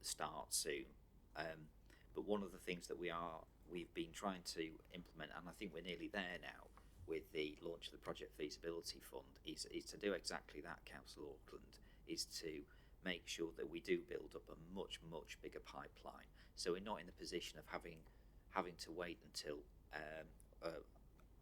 start soon. But one of the things that we've been trying to implement, and I think we're nearly there now with the launch of the Project Feasibility Fund, is to do exactly that, Council Auckland, is to make sure that we do build up a much bigger pipeline. So we're not in the position of having to wait until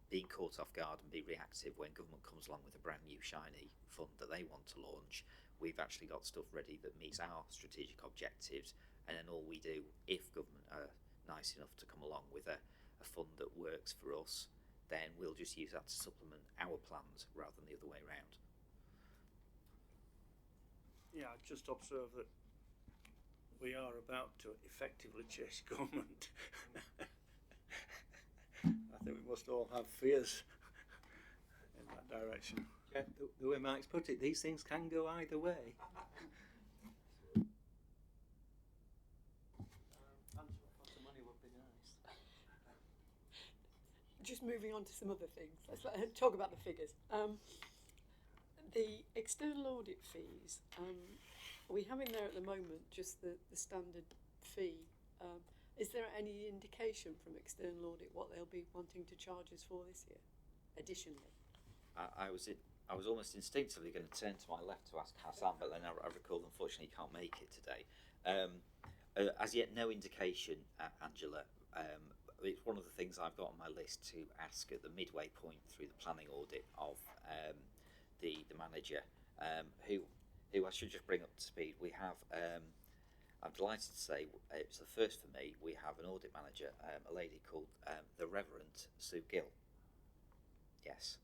being caught off guard and be reactive when government comes along with a brand new shiny fund that they want to launch. We've actually got stuff ready that meets our strategic objectives, and then all we do, if government are nice enough to come along with a fund that works for us, then we'll just use that to supplement our plans rather than the other way around. Yeah, I just observe that we are about to effectively chase government. I think we must all have fears in that direction. Yeah, the way Mike's put it, these things can go either way. Money would be nice. Just moving on to some other things. Let's talk about the figures. The external audit fees, we have in there at the moment just the standard fee. Is there any indication from external audit what they'll be wanting to charge us for this year, additionally? I was almost instinctively going to turn to my left to ask Hassan, but then I recalled unfortunately he can't make it today. As yet, no indication, Angela. It's one of the things I've got on my list to ask at the midway point through the planning audit of the manager, who I should just bring up to speed. We have, I'm delighted to say, it's the first for me, we have an audit manager, a lady called the Reverend Sue Gill. Yes.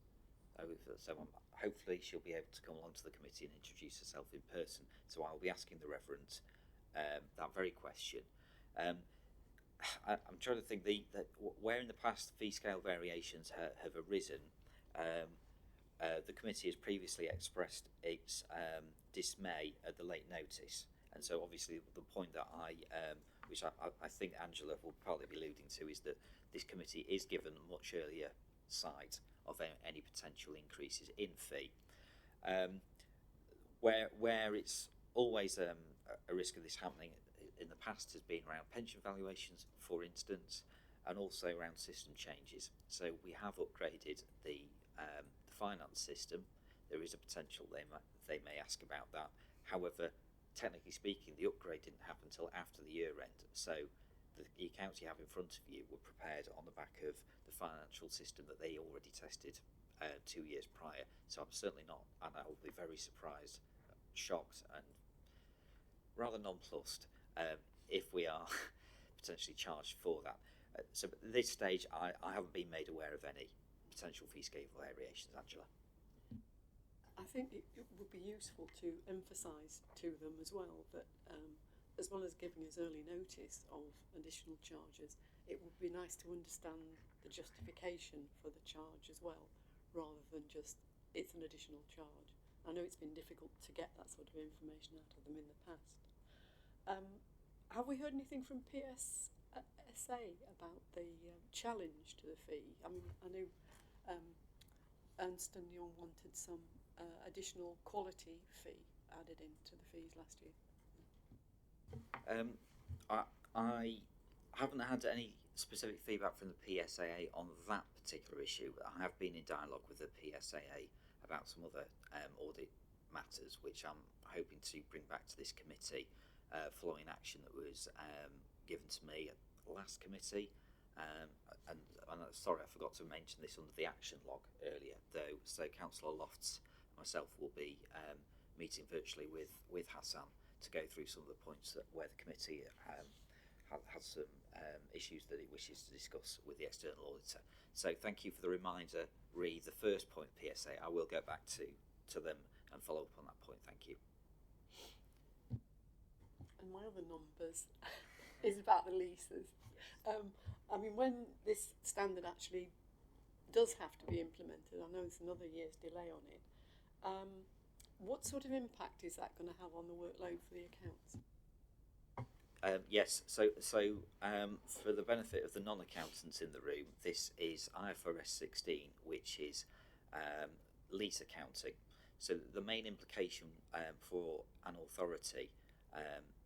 So hopefully she'll be able to come along to the committee and introduce herself in person. So I'll be asking the Reverend that very question. I'm trying to think that where in the past fee scale variations have arisen. The committee has previously expressed its dismay at the late notice, and so obviously the point that which I think Angela will probably be alluding to, is that this committee is given much earlier sight of any potential increases in fee. Where it's always a risk of this happening in the past has been around pension valuations, for instance, and also around system changes. So we have upgraded the finance system. There is a potential they may ask about that. However, technically speaking, the upgrade didn't happen until after the year end. So the accounts you have in front of you were prepared on the back of the financial system that they already tested 2 years prior. So I'm certainly not, and I will be very surprised, shocked, and rather nonplussed if we are potentially charged for that. So at this stage, I haven't been made aware of any potential fee scale variations, Angela. I think it would be useful to emphasise to them as well that as well as giving us early notice of additional charges, it would be nice to understand the justification for the charge as well, rather than just it's an additional charge. I know it's been difficult to get that sort of information out of them in the past. Have we heard anything from PSSA about the challenge to the fee? I mean, I know Ernst & Young wanted some additional quality fee added into the fees last year. I haven't had any specific feedback from the PSAA on that particular issue. I have been in dialogue with the PSAA about some other audit matters, which I'm hoping to bring back to this committee following action that was given to me at the last committee And sorry, I forgot to mention this under the action log earlier, though. So Councillor Lofts and myself will be meeting virtually with Hassan to go through some of the points where the committee has some issues that it wishes to discuss with the external auditor. So thank you for the reminder, the first point, PSA. I will go back to them and follow up on that point. Thank you. And my other numbers is about the leases. I mean, when this standard actually does have to be implemented, I know it's another year's delay on it, what sort of impact is that going to have on the workload for the accounts? Yes, so for the benefit of the non-accountants in the room, this is IFRS 16, which is lease accounting. So the main implication for an authority,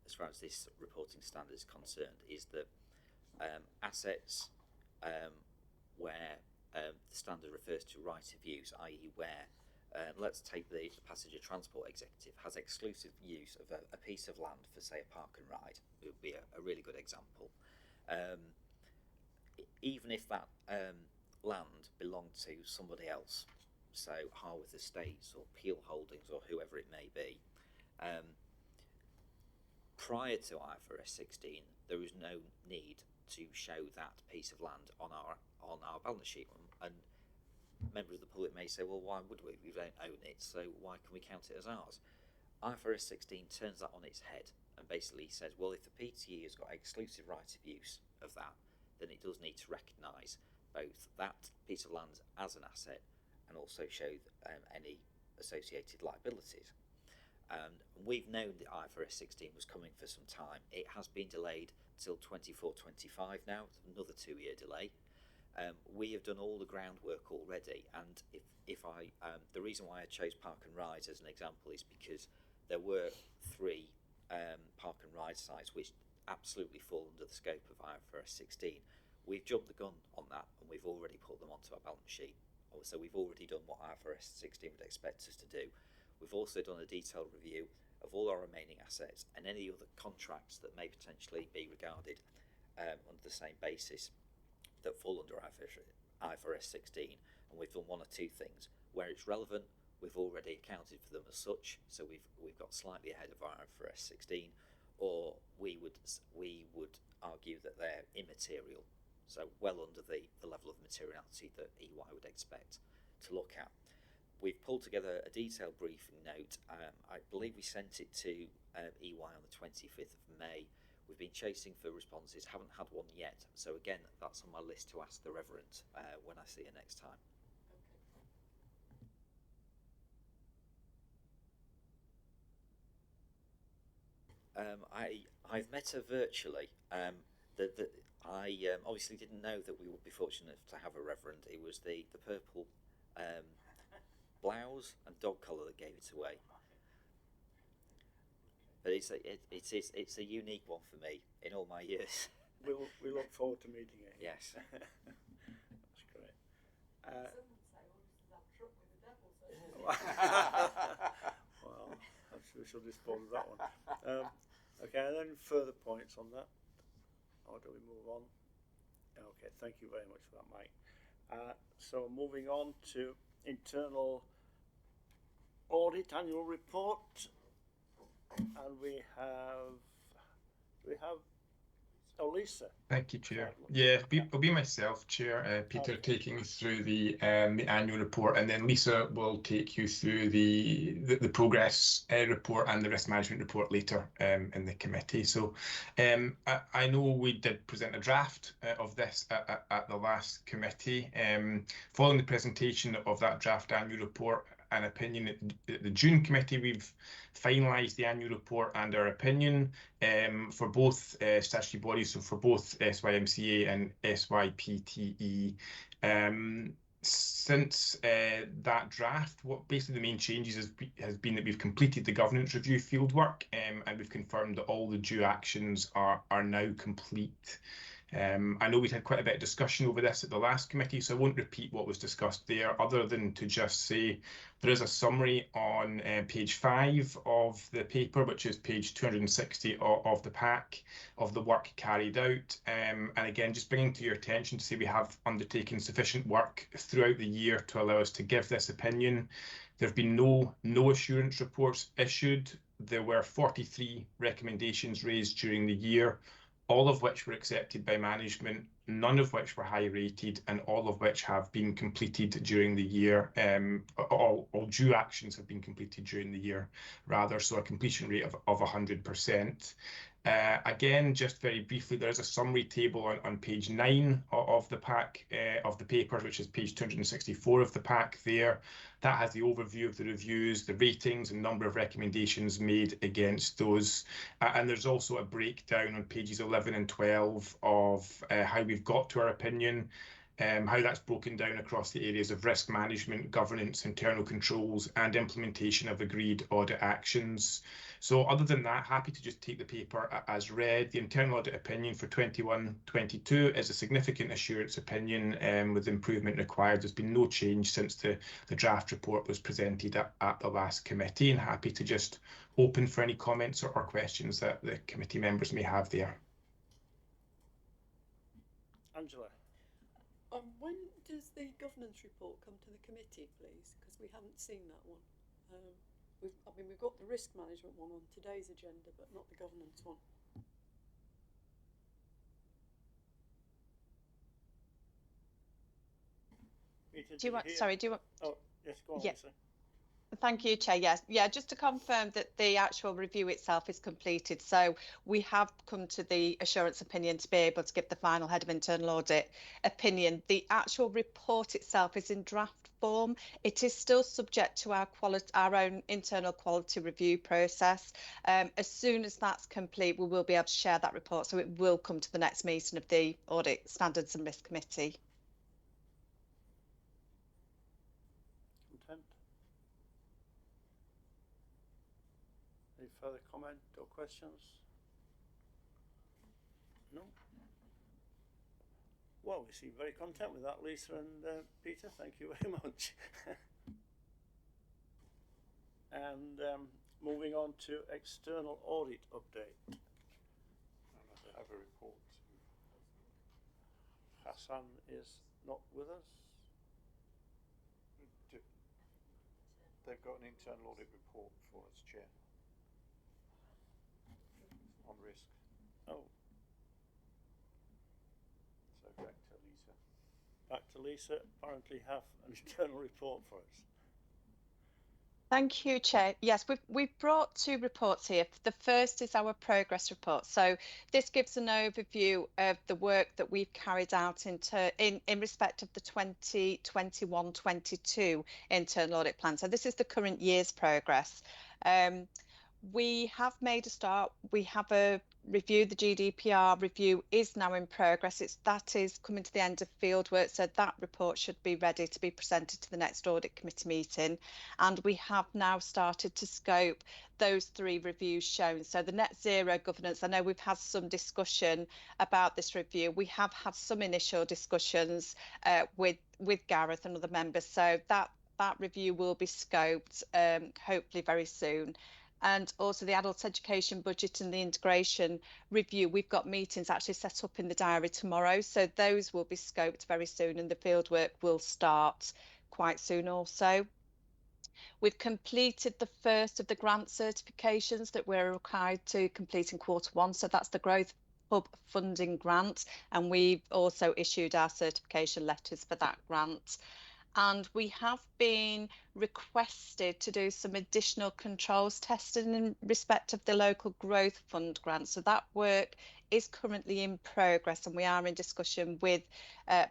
as far as this reporting standard is concerned, is that assets where the standard refers to right of use, i.e. where, let's take the passenger transport executive, has exclusive use of a piece of land for, say, a park and ride. It would be a really good example. Even if that land belonged to somebody else, so Harworth Estates or Peel Holdings or whoever it may be, prior to IFRS 16, there was no need to show that piece of land on our balance sheet. And members of the public may say, well, why would we? We don't own it, so why can we count it as ours? IFRS 16 turns that on its head and basically says, well, if the PTE has got exclusive right of use of that, then it does need to recognise both that piece of land as an asset and also show any associated liabilities. And we've known that IFRS 16 was coming for some time. It has been delayed till 24-25 now, another 2-year delay. We have done all the groundwork already, and if I the reason why I chose Park and Ride as an example is because there were 3 Park and Ride sites which absolutely fall under the scope of IFRS 16. We've jumped the gun on that, and we've already put them onto our balance sheet. So we've already done what IFRS 16 would expect us to do. We've also done a detailed review of all our remaining assets and any other contracts that may potentially be regarded under the same basis that fall under IFRS 16, and we've done one or two things. Where it's relevant, we've already accounted for them as such, so we've got slightly ahead of IFRS 16, or we would argue that they're immaterial, so well under the level of materiality that EY would expect to look at. We've pulled together a detailed briefing note. I believe we sent it to EY on the 25th of May. We've been chasing for responses, haven't had one yet. So again, that's on my list to ask the Reverend when I see her next time. I've met her virtually. I obviously didn't know that we would be fortunate to have a Reverend. It was the purple blouse and dog collar that gave it away. But it's a unique one for me in all my years. We look forward to meeting you. Yes. That's great. Well, we shall dispose of that one. Okay, and then further points on that, or do we move on? Okay, thank you very much for that, Mike. So moving on to internal audit annual report, and we have Lisa. Thank you, Chair. Yeah, it'll be myself, Chair. Peter taking us through the annual report, and then Lisa will take you through the progress report and the risk management report later in the committee. So I know we did present a draft of this at the last committee. Following the presentation of that draft annual report and opinion at the June committee, we've finalised the annual report and our opinion for both statutory bodies, so for both SYMCA and SYPTE. Since that draft, what basically the main changes has been that we've completed the governance review fieldwork, and we've confirmed that all the due actions are now complete. I know we had quite a bit of discussion over this at the last committee, so I won't repeat what was discussed there, other than to just say there is a summary on page 5 of the paper, which is page 260 of the pack, of the work carried out. And again, just bringing to your attention to say we have undertaken sufficient work throughout the year to allow us to give this opinion. There have been no assurance reports issued. There were 43 recommendations raised during the year, all of which were accepted by management, none of which were high rated, and all of which have been completed during the year. All due actions have been completed during the year, rather, so a completion rate of 100%. Again, just very briefly, there's a summary table on page 9 of the pack, of the paper, which is page 264 of the pack there. That has the overview of the reviews, the ratings, and number of recommendations made against those. And there's also a breakdown on pages 11 and 12 of how we've got to our opinion, how that's broken down across the areas of risk management, governance, internal controls, and implementation of agreed audit actions. So other than that, happy to just take the paper as read. The internal audit opinion for 21-22 is a significant assurance opinion with improvement required. There's been no change since the draft report was presented at the last committee, and happy to just open for any comments or questions that the committee members may have there. Angela. When does the governance report come to the committee, please? Because we haven't seen that one. We've got the risk management one on today's agenda, but not the governance one. Do you want? Oh, yes, go on, Lisa. Thank you, Chair. Yes, just to confirm that the actual review itself is completed. So we have come to the assurance opinion to be able to give the final head of internal audit opinion. The actual report itself is in draft form. It is still subject to our own internal quality review process. As soon as that's complete, we will be able to share that report. So it will come to the next meeting of the Audit Standards and Risk Committee. Content. Any further comment or questions? No? Well, we seem very content with that, Lisa and Peter. Thank you very much. And moving on to external audit update. And I have a report. Hassan is not with us. They've got an internal audit report for us, Chair, on risk. Oh. So back to Lisa. Back to Lisa. Apparently have an internal report for us. Thank you, Chair. Yes, we've brought 2 reports here. The first is our progress report. So this gives an overview of the work that we've carried out in respect of the 2021-22 internal audit plan. So this is the current year's progress. We have made a start. We have a review. The GDPR review is now in progress. That is coming to the end of field work, so that report should be ready to be presented to the next audit committee meeting. And we have now started to scope those 3 reviews shown. So the net zero governance, I know we've had some discussion about this review. We have had some initial discussions with Gareth and other members. So that review will be scoped hopefully very soon. And also the adult education budget and the integration review. We've got meetings actually set up in the diary tomorrow, so those will be scoped very soon, and the fieldwork will start quite soon also. We've completed the first of the grant certifications that we're required to complete in Q1, so that's the Growth Hub funding grant, and we've also issued our certification letters for that grant. And we have been requested to do some additional controls testing in respect of the local growth fund grant. So that work is currently in progress, and we are in discussion with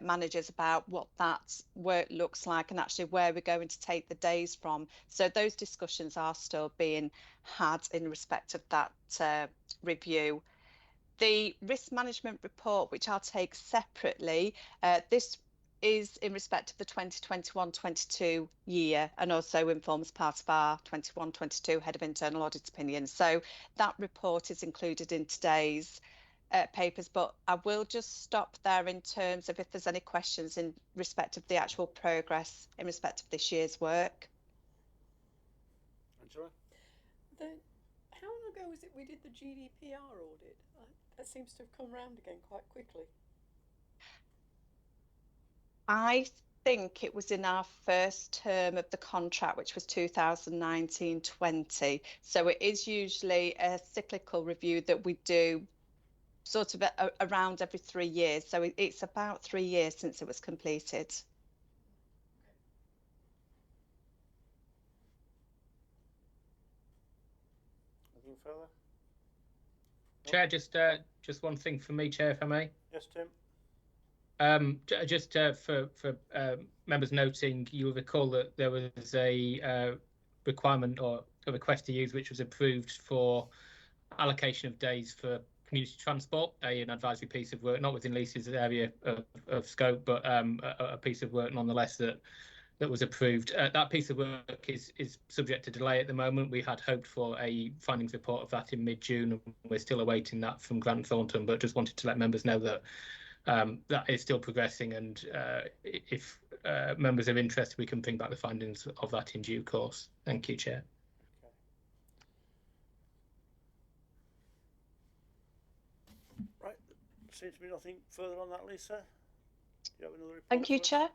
managers about what that work looks like and actually where we're going to take the days from. So those discussions are still being had in respect of that review. The risk management report, which I'll take separately, this is in respect of the 2021-22 year, and also informs part of our 21-22 head of internal audit opinion. So that report is included in today's papers, but I will just stop there in terms of if there's any questions in respect of the actual progress in respect of this year's work. Angela? How long ago was it we did the GDPR audit? That seems to have come round again quite quickly. I think it was in our first term of the contract, which was 2019-20. So it is usually a cyclical review that we do sort of around every 3 years. So it's about 3 years since it was completed. Anything further? Chair, just one thing for me, Chair, if I may. Yes, Tim. Just for members noting, you'll recall that there was a requirement or a request to use which was approved for allocation of days for community transport, an advisory piece of work, not within Lisa's area of scope, but a piece of work nonetheless that was approved. That piece of work is subject to delay at the moment. We had hoped for a findings report of that in mid-June, and we're still awaiting that from Grant Thornton, but just wanted to let members know that that is still progressing, and if members are interested, we can bring back the findings of that in due course. Thank you, Chair. Okay. Right, seems to be nothing further on that, Lisa. You have another report? Thank you, Chair.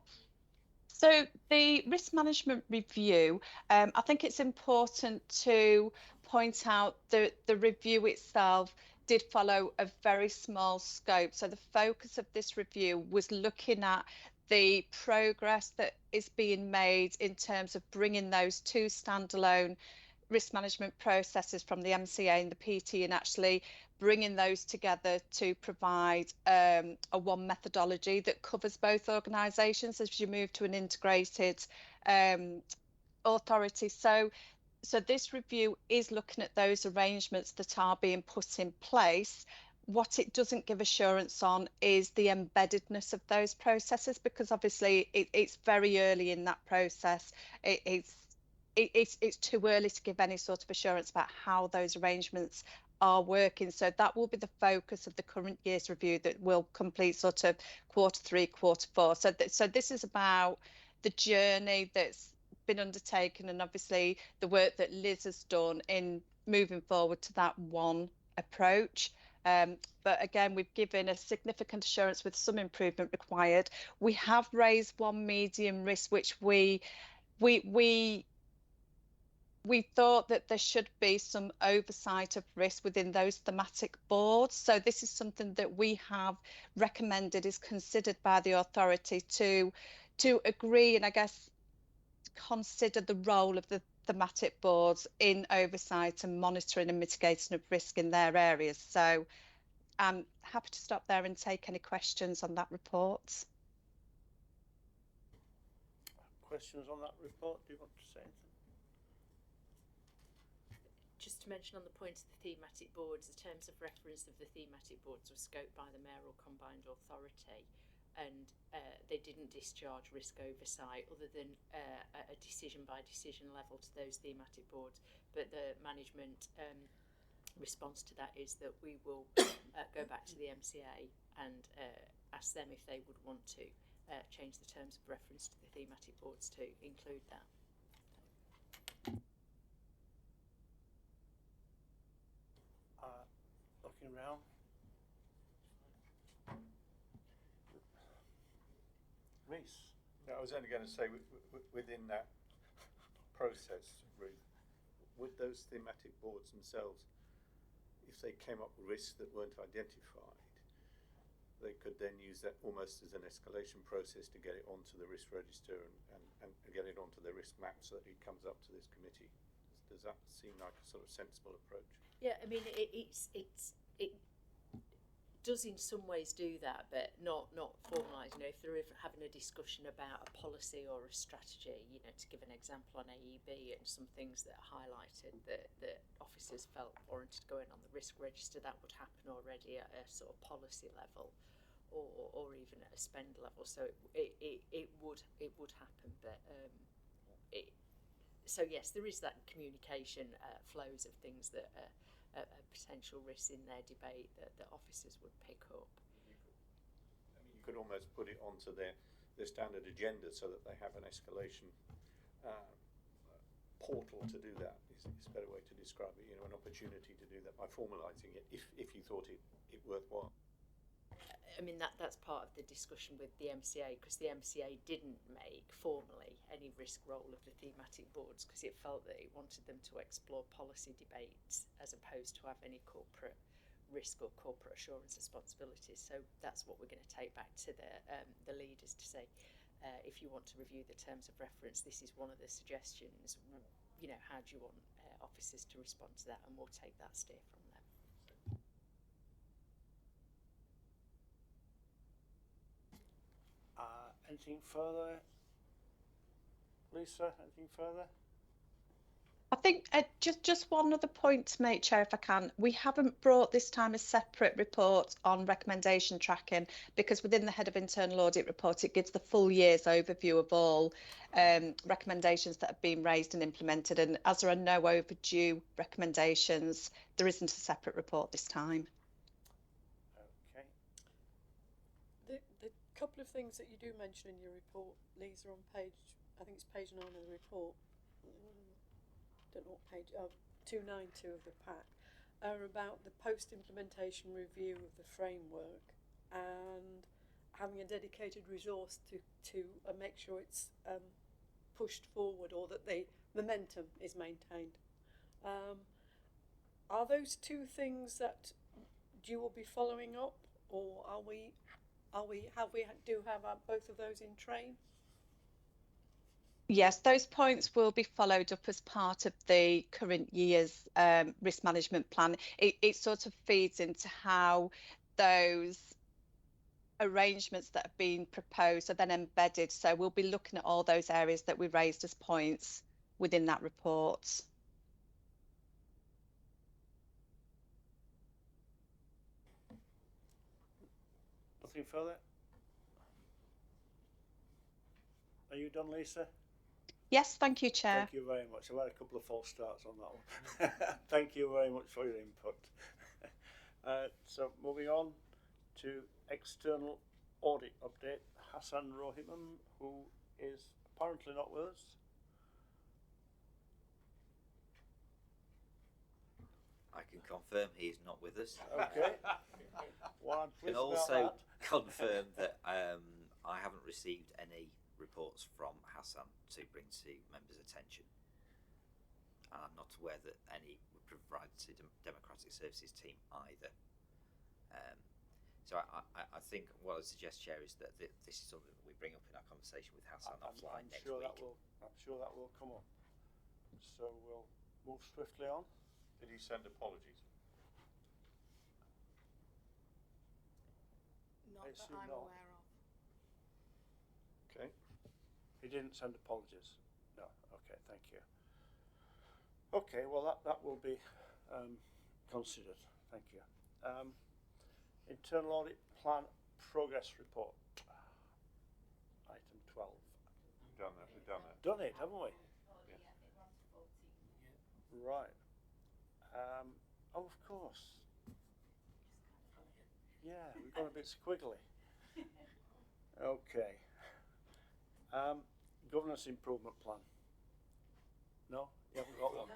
So the risk management review, I think it's important to point out that the review itself did follow a very small scope. So the focus of this review was looking at the progress that is being made in terms of bringing those two standalone risk management processes from the MCA and the PT, and actually bringing those together to provide a one methodology that covers both organisations as you move to an integrated authority. So this review is looking at those arrangements that are being put in place. What it doesn't give assurance on is the embeddedness of those processes, because obviously it's very early in that process. It's too early to give any sort of assurance about how those arrangements are working. So that will be the focus of the current year's review that will complete sort of Q3, Q4. So this is about the journey that's been undertaken, and obviously the work that Liz has done in moving forward to that one approach. But again, we've given a significant assurance with some improvement required. We have raised one medium risk, which we thought that there should be some oversight of risk within those thematic boards. So this is something that we have recommended is considered by the authority to agree, and I guess consider the role of the thematic boards in oversight and monitoring and mitigating of risk in their areas. So I'm happy to stop there and take any questions on that report. Questions on that report? Do you want to say anything? Just to mention on the point of the thematic boards, the terms of reference of the thematic boards were scoped by the Mayoral Combined Authority, and they didn't discharge risk oversight other than a decision by decision level to those thematic boards. But the management response to that is that we will go back to the MCA and ask them if they would want to change the terms of reference to the thematic boards to include that. Looking round. Reese. Yeah, I was only going to say, within that process, Ruth, would those thematic boards themselves, if they came up with risks that weren't identified, they could then use that almost as an escalation process to get it onto the risk register and get it onto the risk map so that it comes up to this committee. Does that seem like a sort of sensible approach? Yeah, I mean, it does in some ways do that, but not formalised. You know, if they're having a discussion about a policy or a strategy, you know, to give an example on AEB and some things that are highlighted that officers felt warranted going on the risk register, that would happen already at a sort of policy level, or even at a spend level. So it would happen, but so yes, there is that communication flows of things that potential risks in their debate that officers would pick up. You could almost put it onto their standard agenda so that they have an escalation portal to do that. Is a better way to describe it. An opportunity to do that by formalising it if you thought it worthwhile. I mean, that's part of the discussion with the MCA, because the MCA didn't make formally any risk role of the thematic boards because it felt that it wanted them to explore policy debates as opposed to have any corporate risk or corporate assurance responsibilities. So that's what we're going to take back to the leaders to say, if you want to review the terms of reference, this is one of the suggestions. How do you want officers to respond to that, and we'll take that steer from them. Anything further? Lisa, anything further? I think just one other point to make, Chair, if I can. We haven't brought this time a separate report on recommendation tracking because within the Head of Internal Audit report, it gives the full year's overview of all recommendations that have been raised and implemented. And as there are no overdue recommendations, there isn't a separate report this time. Okay. The couple of things that you do mention in your report, Lisa, on page, I think it's page 9 of the report. Don't know what page, 292 of the pack, are about the post-implementation review of the framework and having a dedicated resource to make sure it's pushed forward, or that the momentum is maintained. Are those two things that you will be following up, or do have both of those in train? Yes, those points will be followed up as part of the current year's risk management plan. It sort of feeds into how those arrangements that have been proposed are then embedded. So we'll be looking at all those areas that we raised as points within that report. Nothing further? Are you done, Lisa? Yes, thank you, Chair. Thank you very much. I've had a couple of false starts on that one. Thank you very much for your input. So moving on to external audit update. Hassan Rohimun, who is apparently not with us. I can confirm he is not with us. Okay. Well, I'm I pleased can also about that. confirm that I haven't received any reports from Hassan to bring to members' attention. And I'm not aware that any were provided to the Democratic Services team either. So I think what I would suggest, Chair, is that this is something that we bring up in our conversation with Hassan offline next week. I'm sure that will come up. So we'll move swiftly on. Did he send apologies? Not that I'm not. aware of. Okay. He didn't send apologies. No. Okay. Thank you. Okay. Well, that will be considered. Thank you. Internal audit plan progress report. Item 12. We've done that. Done it, haven't we? Yeah, it runs to 14. Right. Oh, of course. Yeah, we've gone a bit squiggly. Okay. Governance improvement plan. No, you haven't got one.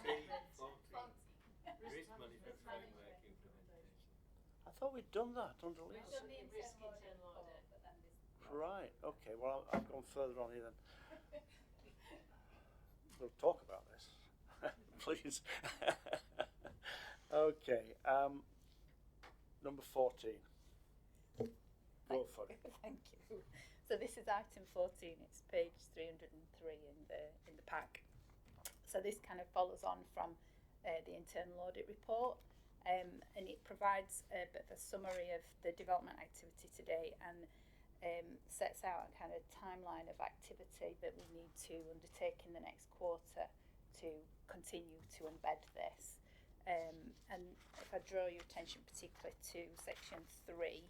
I thought we'd done that under Lisa. We've done the internal audit, but then this. Right. Okay. Well, I've gone further on here then. We'll talk about this, please. Okay. Number 14. Go for it. Thank you. So this is item 14. It's page 303 in the pack. So this kind of follows on from the internal audit report, and it provides a bit of a summary of the development activity today and sets out a kind of timeline of activity that we need to undertake in the next quarter to continue to embed this. And if I draw your attention particularly to section 3,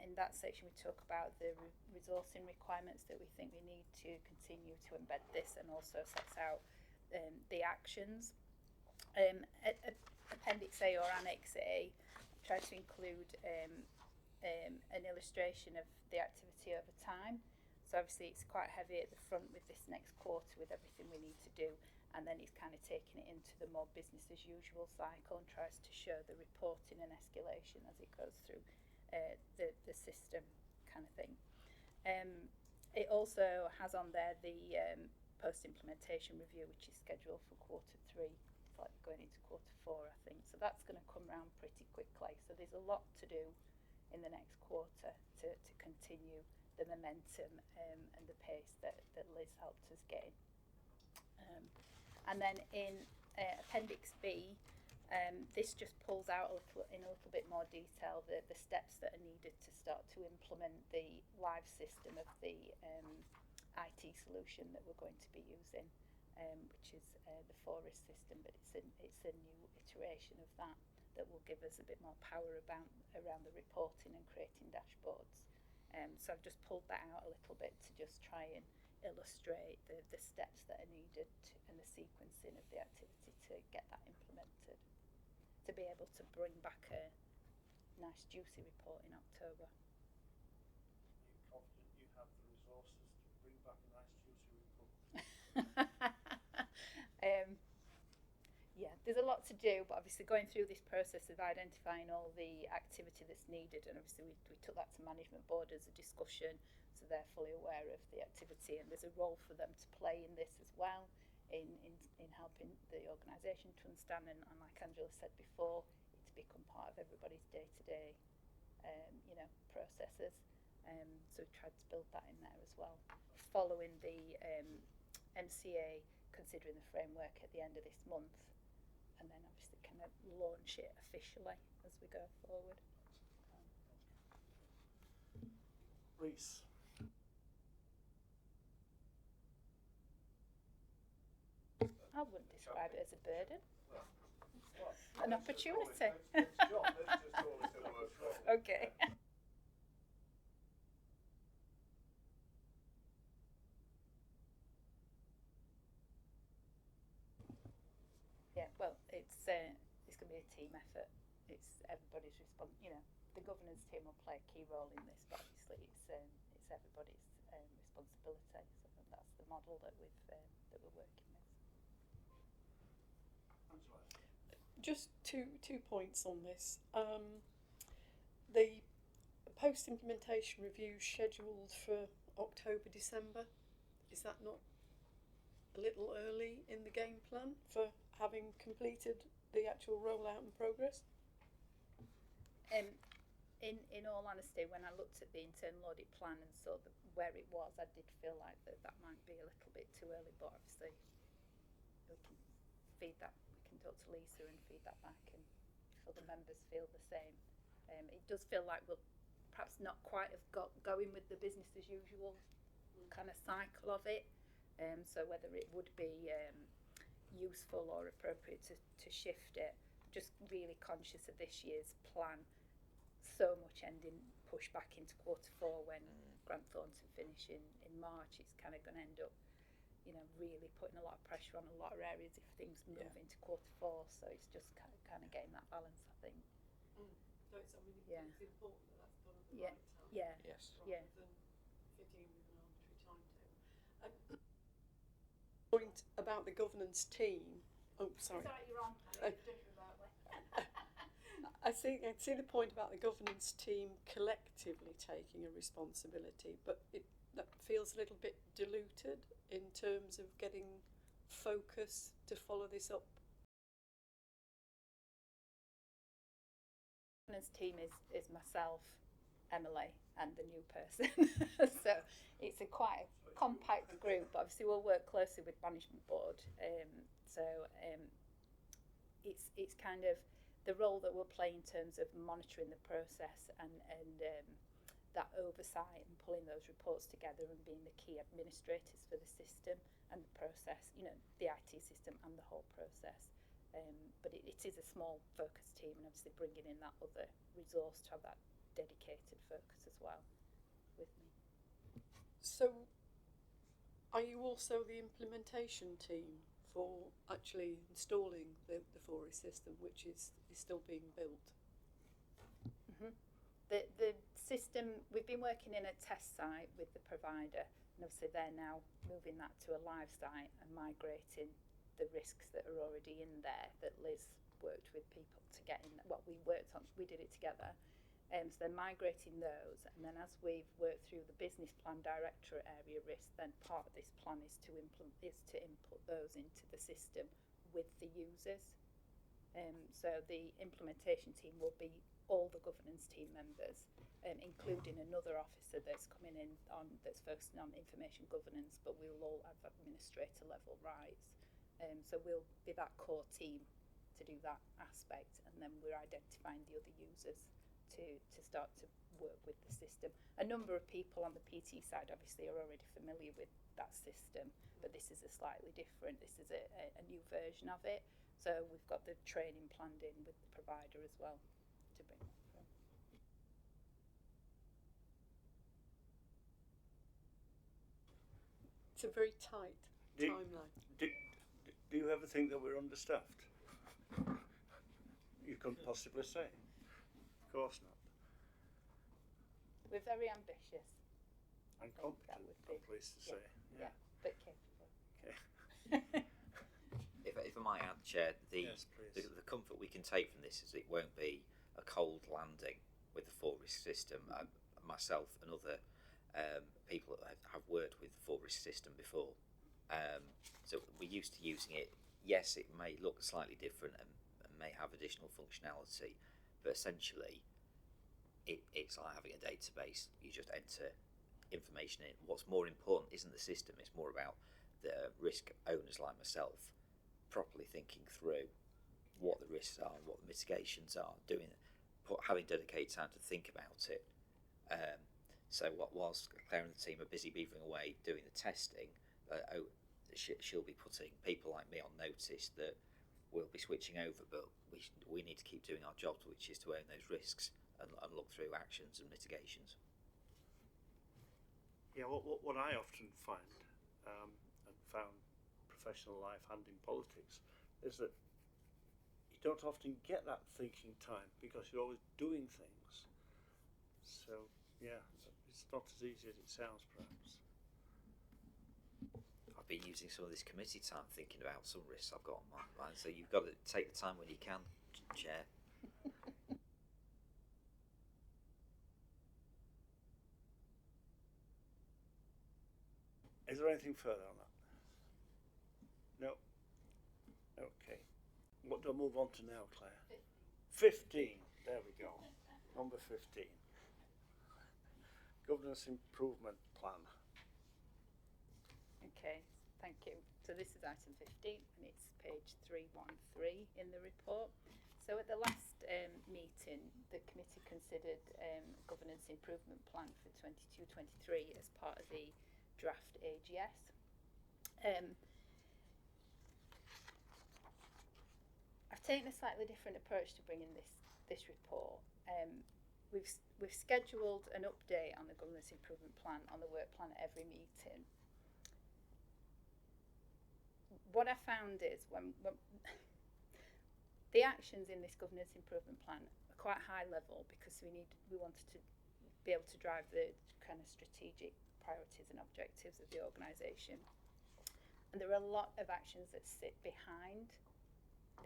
in that section we talk about the resourcing requirements that we think we need to continue to embed this, and also sets out the actions. Appendix A or Annex A, try to include an illustration of the activity over time. So obviously it's quite heavy at the front with this next quarter with everything we need to do, and then it's kind of taking it into the more business as usual cycle and tries to show the reporting and escalation as it goes through the system kind of thing. It also has on there the post-implementation review, which is scheduled for Q3. It's like going into Q4, I think. So that's going to come round pretty quickly. So there's a lot to do in the next quarter to continue the momentum and the pace that Liz helped us gain. And then in Appendix B, this just pulls out in a little bit more detail the steps that are needed to start to implement the live system of the IT solution that we're going to be using, which is the Forest system, but it's a new iteration of that will give us a bit more power around the reporting and creating dashboards. So I've just pulled that out a little bit to just try and illustrate the steps that are needed and the sequencing of the activity to get that implemented, to be able to bring back a nice juicy report in October. Are you confident you have the resources to bring back a nice juicy report? Yeah, there's a lot to do, but obviously going through this process of identifying all the activity that's needed, and obviously we took that to management board as a discussion, so they're fully aware of the activity, and there's a role for them to play in this as well, in helping the organisation to understand, and like Angela said before, it to become part of everybody's day-to-day processes. So we tried to build that in there as well, following the MCA considering the framework at the end of this month, and then obviously kind of launch it officially as we go forward. Reese. I wouldn't describe it as a burden. An opportunity. Okay. Yeah, well, it's going to be a team effort. It's everybody's the governance team will play a key role in this, but obviously it's everybody's responsibility. So that's the model that we're working with. Angela. Just two points on this. The post-implementation review scheduled for October, December. Is that not a little early in the game plan for having completed the actual rollout and progress? In all honesty, when I looked at the internal audit plan and saw where it was, I did feel like that might be a little bit too early, but obviously we can feed that. We can talk to Lisa and feed that back, and if other members feel the same. It does feel like we'll perhaps not quite have got going with the business as usual kind of cycle of it. So whether it would be useful or appropriate to shift it, just really conscious of this year's plan, so much ending push back into Q4 when Grant Thornton finish in March. It's kind of going to end up really putting a lot of pressure on a lot of areas if things move into Q4, so it's just kind of getting that balance, I think. So it's important that that's done at the right time. Yeah. Yes. Rather than fitting with an arbitrary timetable. Point about the governance team. Oh, sorry. Sorry, you're on. I see the point about the governance team collectively taking a responsibility, but that feels a little bit diluted in terms of getting focus to follow this up. The governance team is myself, Emily, and the new person. So it's a quite compact group, but obviously we'll work closely with management board. It's kind of the role that we'll play in terms of monitoring the process and that oversight and pulling those reports together and being the key administrators for the system and the process, the IT system and the whole process. But it is a small focus team, and obviously bringing in that other resource to have that dedicated focus as well with me. So are you also the implementation team for actually installing the forest system, which is still being built. Mm-hmm. The system, we've been working in a test site with the provider, and obviously they're now moving that to a live site and migrating the risks that are already in there that Liz worked with people to get in. Well, we did it together. So they're migrating those, and then as we've worked through the business plan directorate area risk, then part of this plan is to input those into the system with the users. So the implementation team will be all the governance team members, including another officer that's coming in that's focusing on information governance, but we will all have administrator level rights. So we'll be that core team to do that aspect, and then we're identifying the other users to start to work with the system. A number of people on the PT side obviously are already familiar with that system, but this is a slightly different, this is a new version of it. So we've got the training planned in with the provider as well to bring that through. It's a very tight timeline. Do you ever think that we're understaffed? You couldn't possibly say. Of course not. We're very ambitious. And competent, I'm pleased to say. Yeah, but capable. Okay. If I might add, Chair, Yes, please. the comfort we can take from this is it won't be a cold landing with the forest system. Myself and other people that have worked with the forest system before, so we're used to using it. Yes, it may look slightly different and may have additional functionality, but essentially it's like having a database. You just enter information in. What's more important isn't the system, it's more about the risk owners like myself properly thinking through what the risks are and what the mitigations are, having dedicated time to think about it. So whilst Claire and the team are busy beavering away doing the testing, she'll be putting people like me on notice that we'll be switching over, but we need to keep doing our job, which is to own those risks and look through actions and mitigations. Yeah, what I often find, and found professional life and in politics, is that you don't often get that thinking time because you're always doing things. So, yeah, it's not as easy as it sounds, perhaps. I've been using some of this committee time thinking about some risks I've got on my mind, so you've got to take the time when you can, Chair. Is there anything further on that? No. Okay. What do I move on to now, Claire? 15. There we go. Number 15. Governance Improvement Plan. Okay, thank you. So this is item 15 and it's page 313 in the report. So at the last meeting, the committee considered governance improvement plan for 22-23 as part of the draft AGS. I've taken a slightly different approach to bringing this report. We've scheduled an update on the governance improvement plan on the work plan at every meeting. What I found is when the actions in this governance improvement plan are quite high level because we wanted to be able to drive the kind of strategic priorities and objectives of the organisation. And there are a lot of actions that sit behind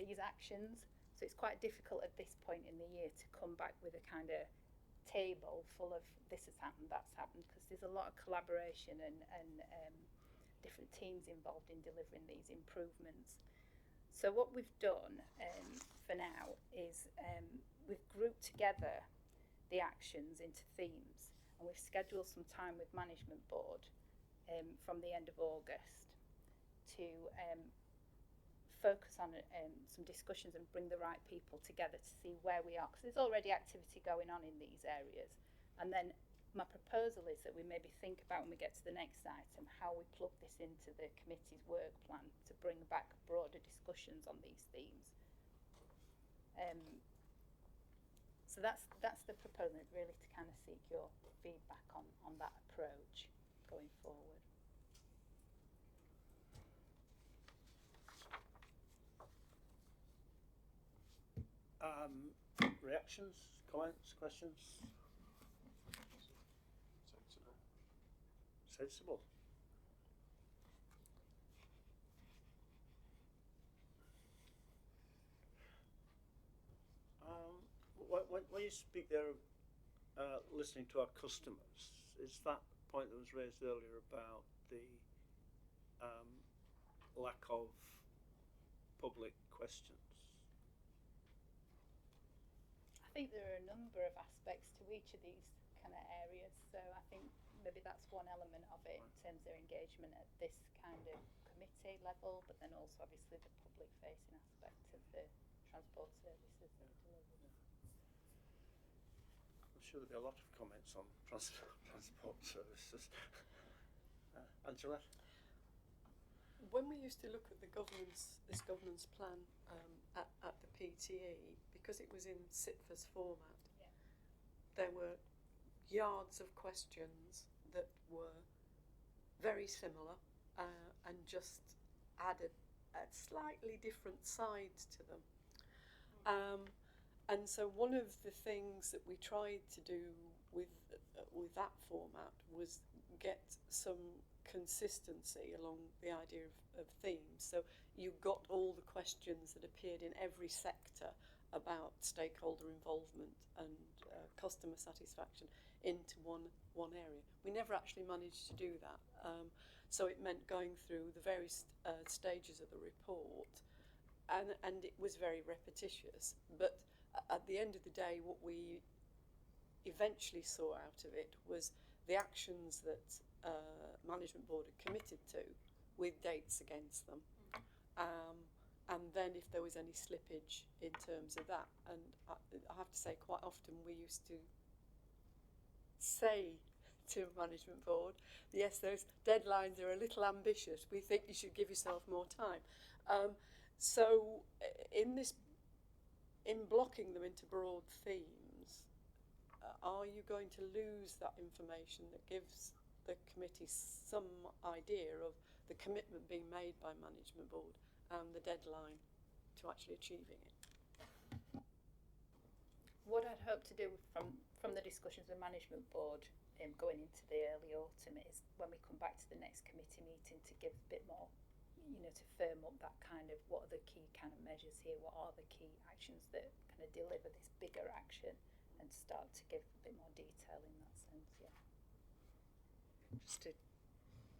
these actions. So it's quite difficult at this point in the year to come back with a kind of table full of this has happened, that's happened, because there's a lot of collaboration and different teams involved in delivering these improvements. So what we've done for now is we've grouped together the actions into themes, and we've scheduled some time with Management Board from the end of August to focus on some discussions and bring the right people together to see where we are, because there's already activity going on in these areas. And then my proposal is that we maybe think about when we get to the next item how we plug this into the committee's work plan to bring back broader discussions on these themes. So that's the proposal, really, to kind of seek your feedback on that approach going forward. Reactions, comments, questions? Sensible. When you speak there, listening to our customers, is that point that was raised earlier about the lack of public questions? I think there are a number of aspects to each of these kind of areas, so I think maybe that's one element of it in terms of their engagement at this kind of committee level, but then also obviously the public facing aspect of the transport services that are delivered. I'm sure there'll be a lot of comments on transport services. Angela? When we used to look at this governance plan at the PTE, because it was in SITFA's format, there were yards of questions that were very similar and just added a slightly different side to them. And so one of the things that we tried to do with that format was get some consistency along the idea of themes. So you got all the questions that appeared in every sector about stakeholder involvement and customer satisfaction into one area. We never actually managed to do that. So it meant going through the various stages of the report, and it was very repetitious. But at the end of the day, what we eventually saw out of it was the actions that Management Board had committed to with dates against them. And then if there was any slippage in terms of that, and I have to say quite often we used to say to Management Board, yes, those deadlines are a little ambitious, we think you should give yourself more time. So in blocking them into broad themes, are you going to lose that information that gives the committee some idea of the commitment being made by Management Board and the deadline to actually achieving it? What I'd hope to do from the discussions with Management Board going into the early autumn is when we come back to the next committee meeting to give a bit more, to firm up that kind of what are the key kind of measures here, what are the key actions that kind of deliver this bigger action, and start to give a bit more detail in that sense, Just to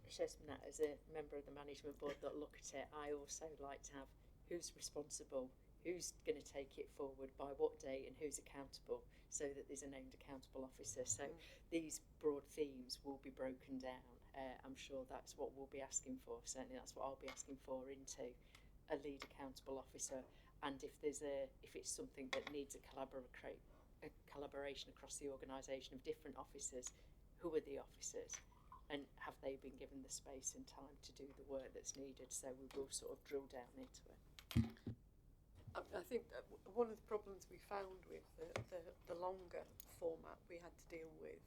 share some of that, as a member of the Management Board that look at it, I also like to have who's responsible, who's going to take it forward, by what date, and who's accountable, so that there's a named accountable officer. So these broad themes will be broken down. I'm sure that's what we'll be asking for. Certainly that's what I'll be asking for into a lead accountable officer. And if it's something that needs a collaboration across the organisation of different officers, who are the officers? And have they been given the space and time to do the work that's needed? So we will sort of drill down into it. I think that one of the problems we found with the longer format we had to deal with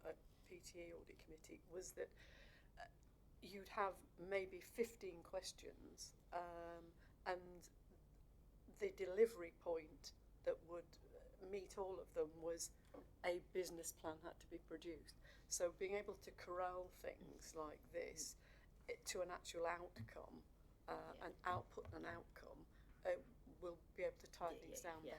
at PTE Audit Committee was that you'd have maybe 15 questions, and the delivery point that would meet all of them was a business plan had to be produced. So being able to corral things like this to an actual outcome, an output and an outcome, we'll be able to tie things down better.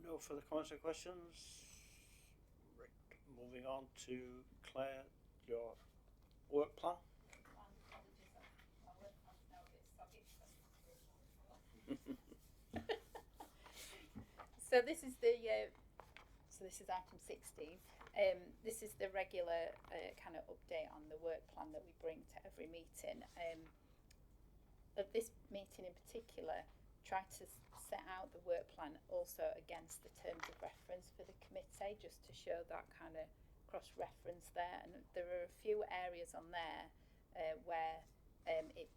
No further comments or questions? Right. Moving on to Claire, your work plan. So this is item 16. This is the regular kind of update on the work plan that we bring to every meeting. At this meeting in particular, try to set out the work plan also against the terms of reference for the committee, just to show that kind of cross-reference there. And there are a few areas on there where it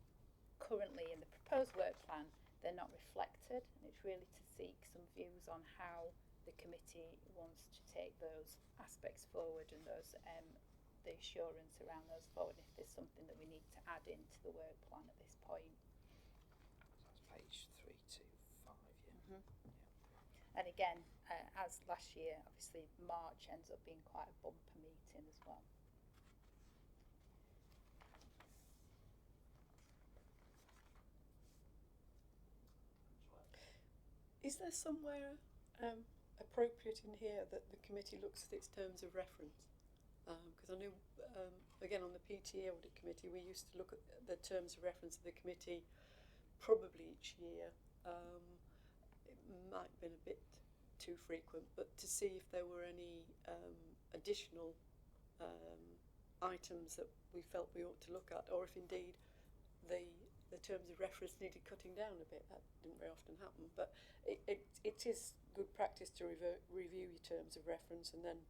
currently in the proposed work plan they're not reflected, and it's really to seek some views on how the committee wants to take those aspects forward and those the assurance around those four, and if there's something that we need to add into the work plan at this point. That's page 325. Yeah. And again, as last year, obviously March ends up being quite a bumper meeting as well. Is there somewhere appropriate in here that the committee looks at its terms of reference? Because I know, again, on the PTA audit committee, we used to look at the terms of reference of the committee probably each year. It might have been a bit too frequent, but to see if there were any additional items that we felt we ought to look at, or if indeed the terms of reference needed cutting down a bit. That didn't very often happen, but it is good practice to review your terms of reference, and then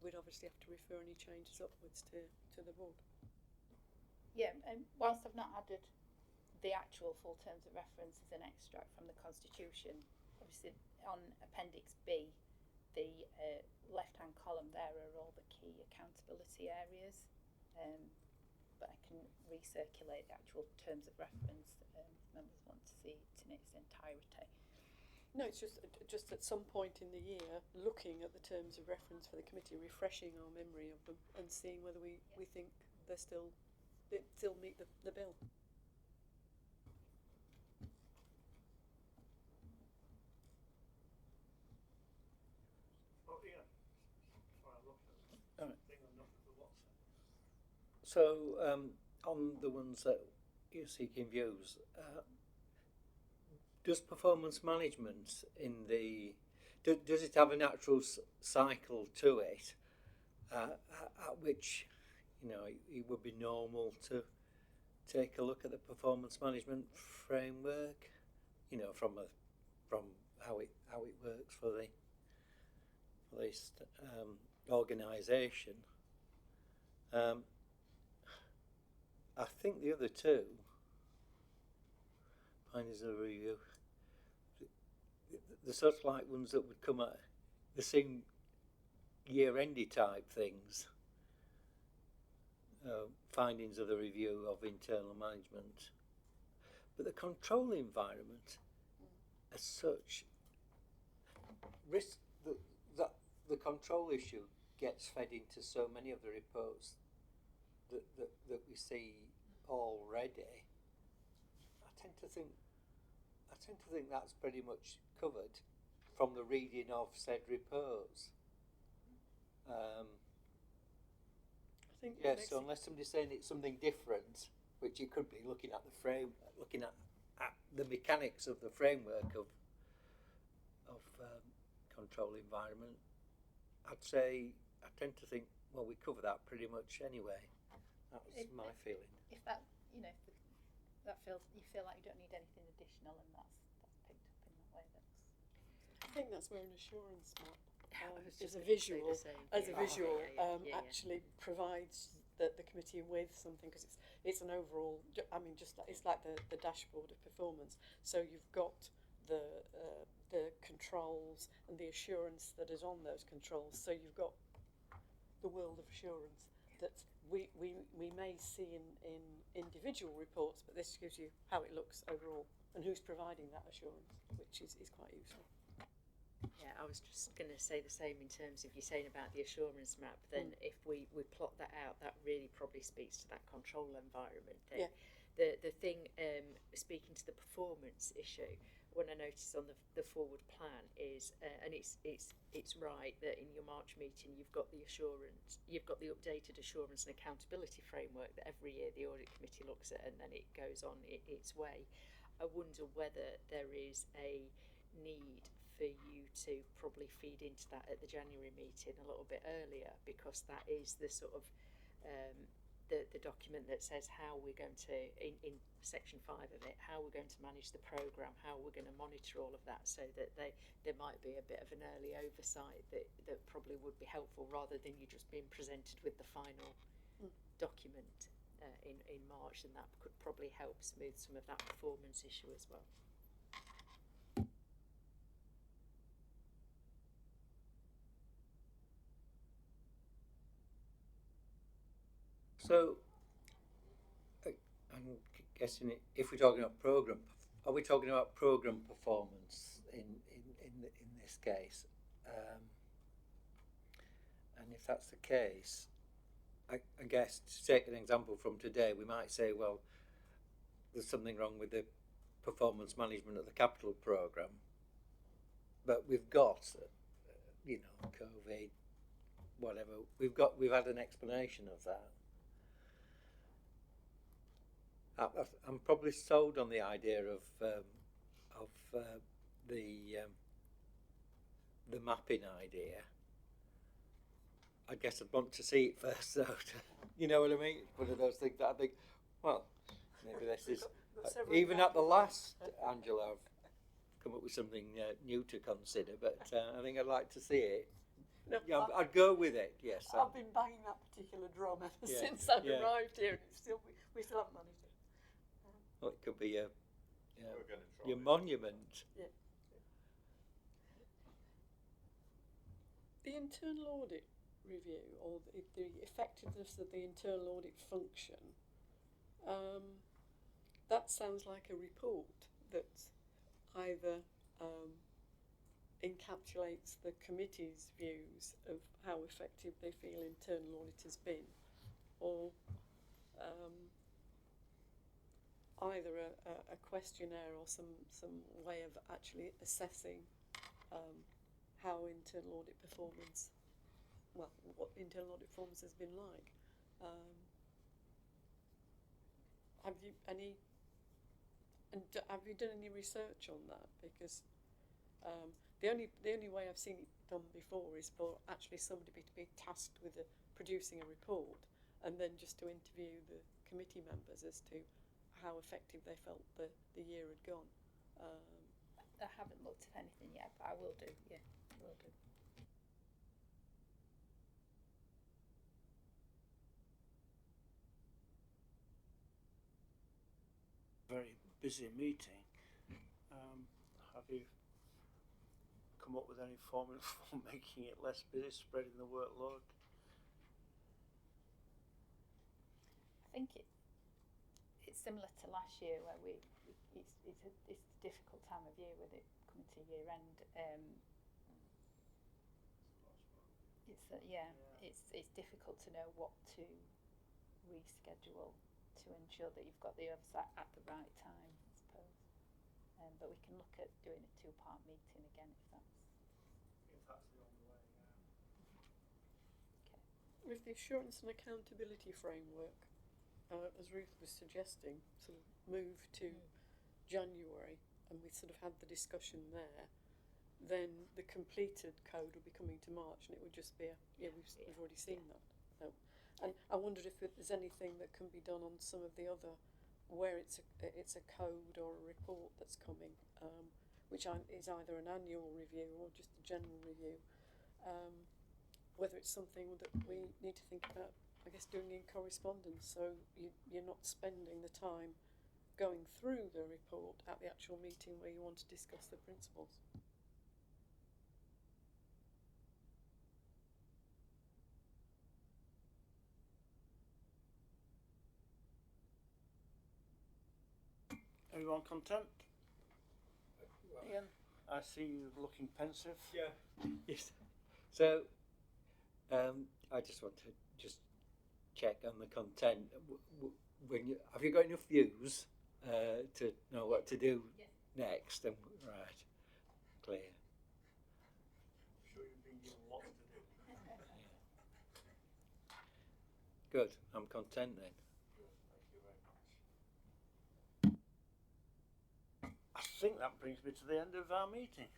we'd obviously have to refer any changes upwards to the board. Yeah, and whilst I've not added the actual full terms of reference as an extract from the Constitution, obviously on Appendix B, the left-hand column there are all the key accountability areas. But I can recirculate the actual terms of reference if members want to see it in its entirety. No, it's just at some point in the year, looking at the terms of reference for the committee, refreshing our memory of them, and seeing whether we think they still meet the bill. Oh yeah. Sorry, I looked at the thing on nothing but what's it. So, on the ones that you're seeking views, does performance management does it have a natural cycle to it, at which, it would be normal to take a look at the performance management framework, from how it works for this organisation. I think the other two, findings of review, the sort of like ones that would come at the same year-endy type things, findings of the review of internal management. But the control environment, as such, risk that the control issue gets fed into so many of the reports that we see already. I tend to think that's pretty much covered from the reading of said reports. I think yes. So unless somebody's saying it's something different, which it could be, looking at the frame, looking at the mechanics of the framework of control environment, I'd say I tend to think, well, we cover that pretty much anyway. That's my feeling. If that, that feels, you feel like you don't need anything additional, and that's picked up in that way. I think that's where an assurance map as a visual actually provides the committee with something, because it's an overall. I mean, it's like the dashboard of performance. So you've got the controls and the assurance that is on those controls. So you've got the world of assurance that we may see in individual reports, but this gives you how it looks overall and who's providing that assurance, which is quite useful. Yeah, I was just going to say the same in terms of you saying about the assurance map. Then if we plot that out, that really probably speaks to that control environment. Then. Yeah. The thing, speaking to the performance issue, what I noticed on the forward plan is, and it's right that in your March meeting you've got the assurance, you've got the updated assurance and accountability framework that every year the audit committee looks at, and then it goes on its way. I wonder whether there is a need for you to probably feed into that at the January meeting a little bit earlier, because that is the sort of the document that says how we're going to, in section 5 of it, how we're going to manage the programme, how we're going to monitor all of that, so that there might be a bit of an early oversight that probably would be helpful, rather than you just being presented with the final document in March, and that could probably help smooth some of that performance issue as well. So, I'm guessing if we're talking about programme, are we talking about programme performance in this case? And if that's the case, I guess to take an example from today, we might say, well, there's something wrong with the performance management of the capital programme, but we've got, COVID, whatever. We've had an explanation of that. I'm probably sold on the idea of the mapping idea. I guess I'd want to see it first, though. You know what I mean? One of those things that I think, well, maybe this is even at the last, Angela, I've come up with something new to consider, but I think I'd like to see it. No, Yeah, I'd go with it. Yes. I've been banging that particular drum ever since I arrived here. It's still, we still haven't managed it. Well, it could be your monument. Yeah. The internal audit review, or the effectiveness of the internal audit function, that sounds like a report that either encapsulates the committee's views of how effective they feel internal audit has been, or either a questionnaire or some way of actually assessing how internal audit performance, well, what internal audit performance has been like. Have you done any research on that? Because the only way I've seen it done before is for actually somebody to be tasked with producing a report, and then just to interview the committee members as to how effective they felt the year had gone. I haven't looked at anything yet, but I will do. Yeah, I will do. Very busy meeting. Have you come up with any formula for making it less busy, spreading the workload? I think it's similar to last year, where it's a difficult time of year with it coming to year end. It's difficult to know what to reschedule to ensure that you've got the oversight at the right time, I suppose. But we can look at doing a two-part meeting again if that's the only way. Okay. With the assurance and accountability framework, as Ruth was suggesting, sort of move to January, and we sort of had the discussion there, then the completed code will be coming to March, and it would just be we've already seen that. No. And I wondered if there's anything that can be done on some of the other, where it's a code or a report that's coming, which is either an annual review or just a general review, whether it's something that we need to think about, I guess, doing in correspondence, so you're not spending the time going through the report at the actual meeting where you want to discuss the principles. Everyone content? Yeah. I see you looking pensive. Yeah. Yes. So, I just want to check on the content. Have you got enough views to know what to do next? Right, clear. I'm sure you've been given lots to do. Good. I'm content then. Thank you very much. I think that brings me to the end of our meeting.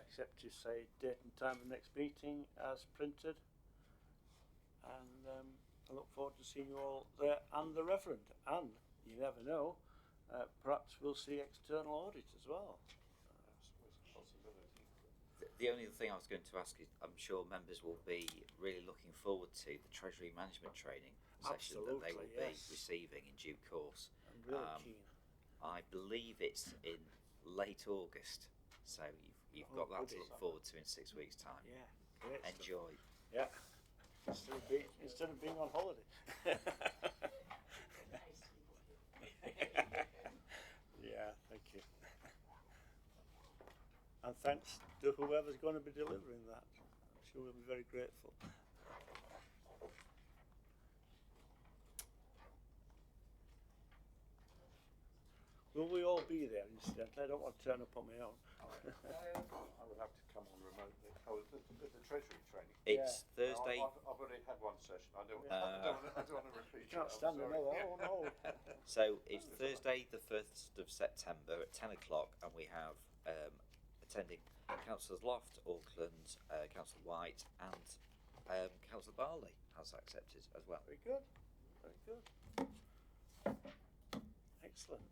Except to say date and time of next meeting as printed, and I look forward to seeing you all there and the Reverend, and you never know, perhaps we'll see external audit as well. The only thing I was going to ask is, I'm sure members will be really looking forward to the Treasury Management training session that they will be receiving in due course. I'm really keen. I believe it's in late August, so you've got that to look forward to in 6 weeks' time. Yeah, great Enjoy. stuff. Yeah. instead of being on holiday. Yeah, thank you. And thanks to whoever's going to be delivering that. I'm sure we'll be very grateful. Will we all be there incidentally? I don't want to turn up on my own. I will have to come on remotely. Oh, the Treasury training. It's Thursday. No, I've already had one session. I don't want to repeat. You can't stand another. Oh no. So it's Thursday, the 1st of September at 10 o'clock, and we have attending Councillors Loft, Auckland, Councillor White, and Councillor Barley has accepted as well. Very good. Very good. Excellent.